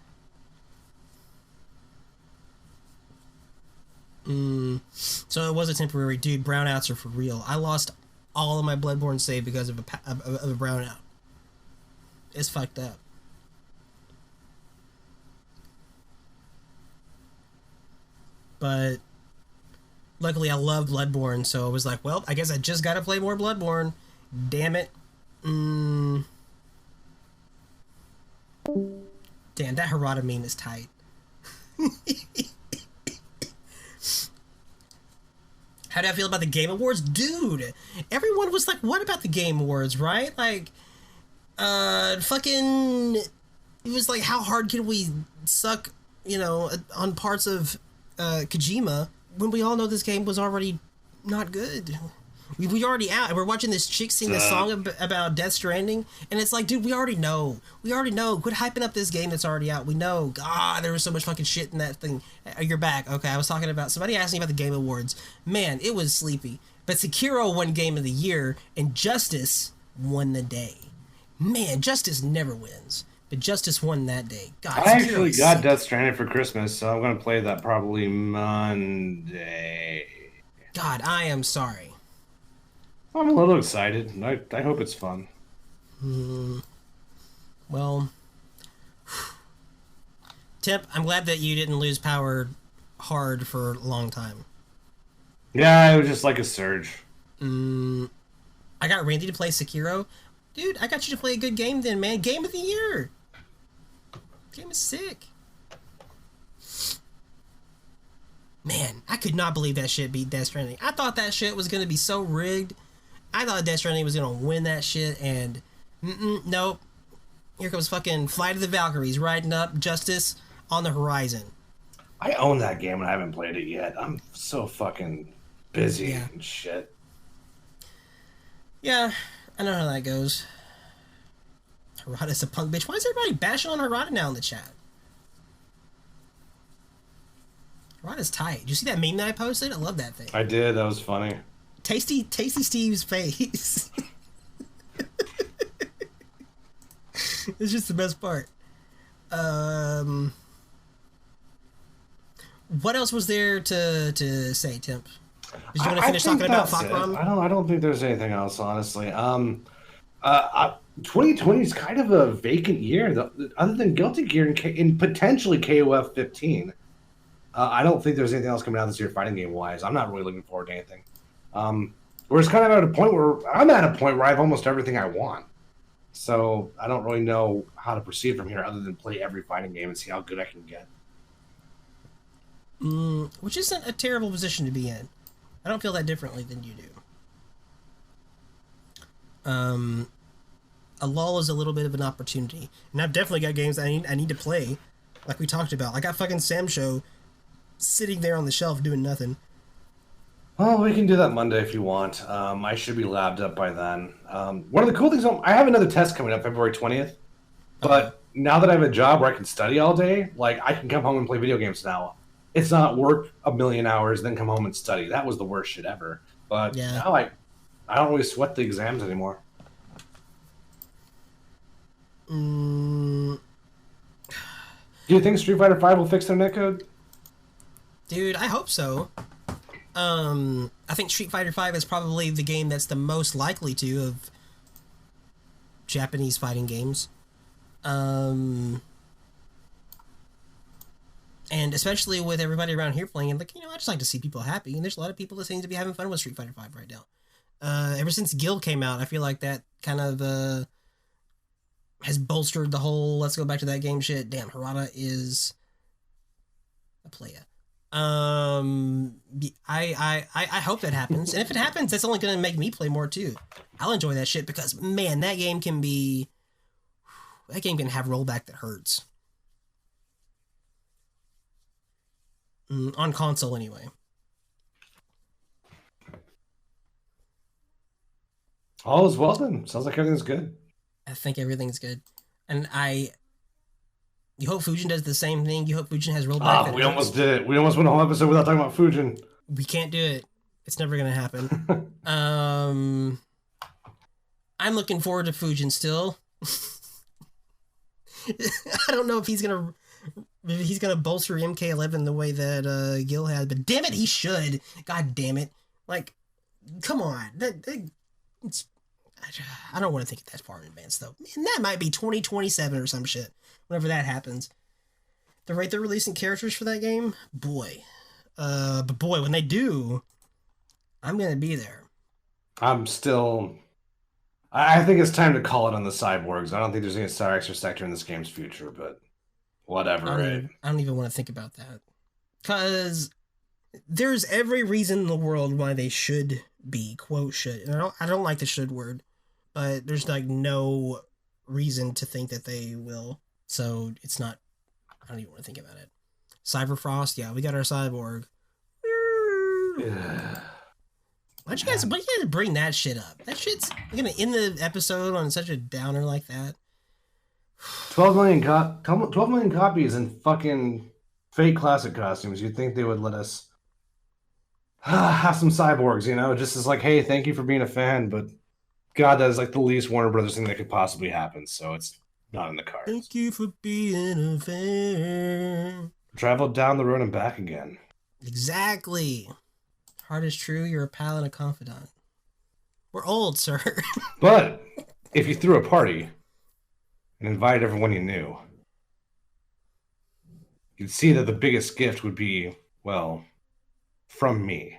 So it was a temporary. Dude, brownouts are for real. I lost all of my Bloodborne save because of a brownout. It's fucked up. But luckily, I love Bloodborne, so I was like, well, I guess I just gotta play more Bloodborne. Damn it. Damn, that Harada meme is tight. How do I feel about the Game Awards? Dude, everyone was like, what about the Game Awards, right? Like, fucking... It was like, how hard can we suck, on parts of Kojima when we all know this game was already not good? We already out, and we're watching this chick sing a song about Death Stranding, and it's like, dude, we already know. Quit hyping up this game that's already out. We know. God, there was so much fucking shit in that thing. You're back. Okay, I was talking about... Somebody asked me about the Game Awards. Man, it was sleepy. But Sekiro won Game of the Year, and Justice won the day. Man, Justice never wins. But Justice won that day. God, I actually got Death Stranding for Christmas, so I'm going to play that probably Monday. God, I am sorry. I'm a little excited. I hope it's fun. Well, Tip, I'm glad that you didn't lose power hard for a long time. Yeah, it was just like a surge. I got Randy to play Sekiro. Dude, I got you to play a good game then, man. Game of the Year. Game is sick. Man, I could not believe that shit beat Death Stranding. I thought that shit was going to be so rigged. I thought Death Stranding was going to win that shit, and nope. Here comes fucking Flight of the Valkyries riding up, Justice on the horizon. I own that game and I haven't played it yet. I'm so fucking busy and shit. Yeah, I know how that goes. Harada's a punk bitch. Why is everybody bashing on Harada now in the chat? Harada's tight. Did you see that meme that I posted? I love that thing. I did. That was funny. Tasty Steve's face. It's just the best part. What else was there to say, Timp? Did you want to finish talking about Fakram? I don't think there's anything else, honestly. 2020 is kind of a vacant year, other than Guilty Gear and potentially KOF 15. I don't think there's anything else coming out this year fighting game wise. I'm not really looking forward to anything. We're just kind of at a point where I'm at a point where I have almost everything I want. So I don't really know how to proceed from here other than play every fighting game and see how good I can get. Which isn't a terrible position to be in. I don't feel that differently than you do. A lull is a little bit of an opportunity. And I've definitely got games I need to play, like we talked about. I got fucking Sam Show sitting there on the shelf doing nothing. Oh, we can do that Monday if you want. I should be labbed up by then. One of the cool things, I have another test coming up February 20th. But now that I have a job where I can study all day, like, I can come home and play video games now. It's not work a million hours, then come home and study. That was the worst shit ever. But now I don't really sweat the exams anymore. Do you think Street Fighter V will fix their netcode? Dude, I hope so. I think Street Fighter V is probably the game that's the most likely to of Japanese fighting games. And especially with everybody around here playing it, like, I just like to see people happy, and there's a lot of people that seem to be having fun with Street Fighter V right now. Ever since Guild came out, I feel like that kind of has bolstered the whole let's go back to that game shit. Damn, Harada is a player. I hope that happens, and if it happens, that's only going to make me play more too. I'll enjoy that shit because, man, that game can have rollback that hurts. On console, anyway. All is well then. Sounds like everything's good. I think everything's good, and you hope Fujin does the same thing. You hope Fujin has rollback. We almost did it. We almost went a whole episode without talking about Fujin. We can't do it. It's never gonna happen. I'm looking forward to Fujin still. I don't know if he's gonna bolster MK11 the way that Gil had, but damn it, he should. God damn it! Like, come on. I don't want to think that far in advance though. Man, that might be 2027 or some shit. Whenever that happens, the rate they're releasing characters for that game, boy. But boy, when they do, I'm gonna be there. I'm still. I think it's time to call it on the cyborgs. I don't think there's any Star X or Sector in this game's future, but whatever, right? I don't even want to think about that. Because there's every reason in the world why they should be, quote, should. And I don't like the should word, but there's like no reason to think that they will. So it's not, I don't even want to think about it. Cyberfrost, yeah, we got our cyborg. Why'd you guys bring that shit up? That shit's gonna end the episode on such a downer like that. 12 million copies in fucking fake classic costumes. You'd think they would let us have some cyborgs, you know? Just as like, hey, thank you for being a fan, but God, that is like the least Warner Brothers thing that could possibly happen, so it's not in the cards. Thank you for being a fan. Travel down the road and back again. Exactly. Heart is true, you're a pal and a confidant. We're old, sir. But if you threw a party and invited everyone you knew, you'd see that the biggest gift would be, well, from me.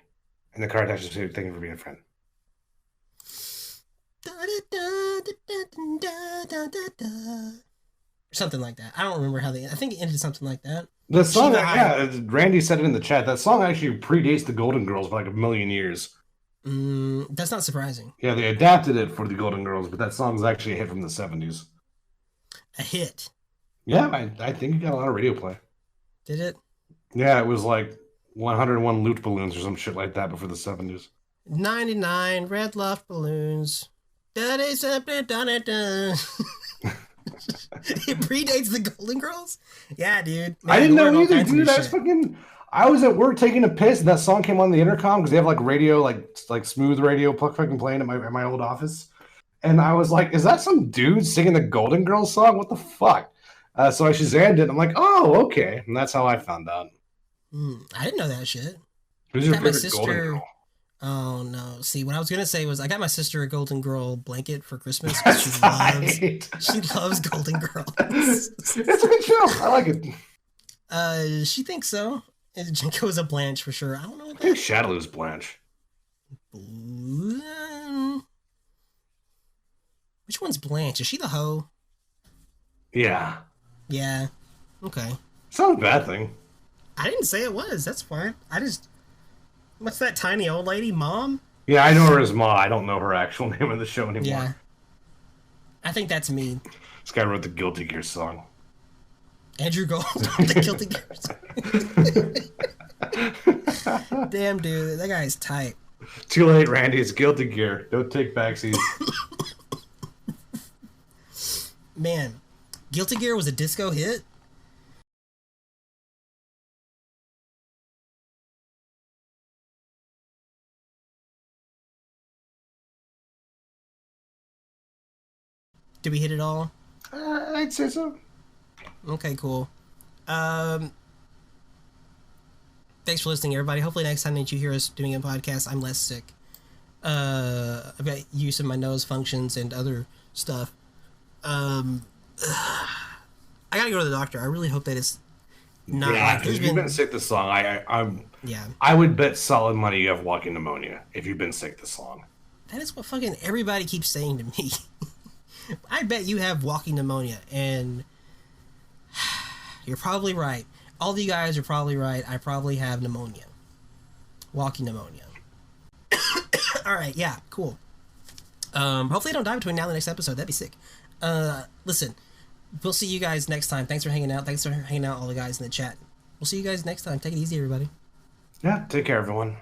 And the card actually said, thank you for being a friend. Something like that. I don't remember how I think it ended something like that. The song, Randy said it in the chat. That song actually predates the Golden Girls by like a million years. That's not surprising. Yeah, they adapted it for the Golden Girls, but that song's actually a hit from the 70s. A hit? Yeah, I think it got a lot of radio play. Did it? Yeah, it was like 101 loot balloons or some shit like that before the 70s. 99 red luft balloons. It predates the Golden Girls? Yeah, dude. Man, I didn't know either, dude. I was at work taking a piss, and that song came on the intercom because they have like radio, like smooth radio, fucking playing at my old office. And I was like, "Is that some dude singing the Golden Girls song? What the fuck?" So I Shazammed it. And I'm like, "Oh, okay." And that's how I found out. I didn't know that shit. Who's your favorite Golden Girl? Oh no! See, what I was gonna say was I got my sister a Golden Girl blanket for Christmas. She loves Golden Girls. It's a good show. I like it. She thinks so. Jinko was a Blanche for sure. I don't know. I think Shadow's Blanche. Which one's Blanche? Is she the hoe? Yeah. Yeah. Okay. It's not a bad thing. I didn't say it was. That's fine. What's that tiny old lady? Mom? Yeah, I know her as Ma. I don't know her actual name in the show anymore. Yeah. I think that's me. This guy wrote the Guilty Gear song. Andrew Gold, the Guilty Gear. Damn, dude. That guy's tight. Too late, Randy. It's Guilty Gear. Don't take backseat. Man, Guilty Gear was a disco hit? Did we hit it all? I'd say so. Okay, cool. Thanks for listening, everybody. Hopefully next time that you hear us doing a podcast, I'm less sick. I've got use of my nose functions and other stuff. I gotta go to the doctor. I really hope that it's not. Yeah, like, if you've been sick this long, yeah. I would bet solid money you have walking pneumonia if you've been sick this long. That is what fucking everybody keeps saying to me. I bet you have walking pneumonia, and you're probably right. All of you guys are probably right. I probably have pneumonia. Walking pneumonia. Alright, yeah, cool. Hopefully I don't die between now and the next episode. That'd be sick. Listen, we'll see you guys next time. Thanks for hanging out. Thanks for hanging out, all the guys in the chat. We'll see you guys next time. Take it easy, everybody. Yeah, take care, everyone.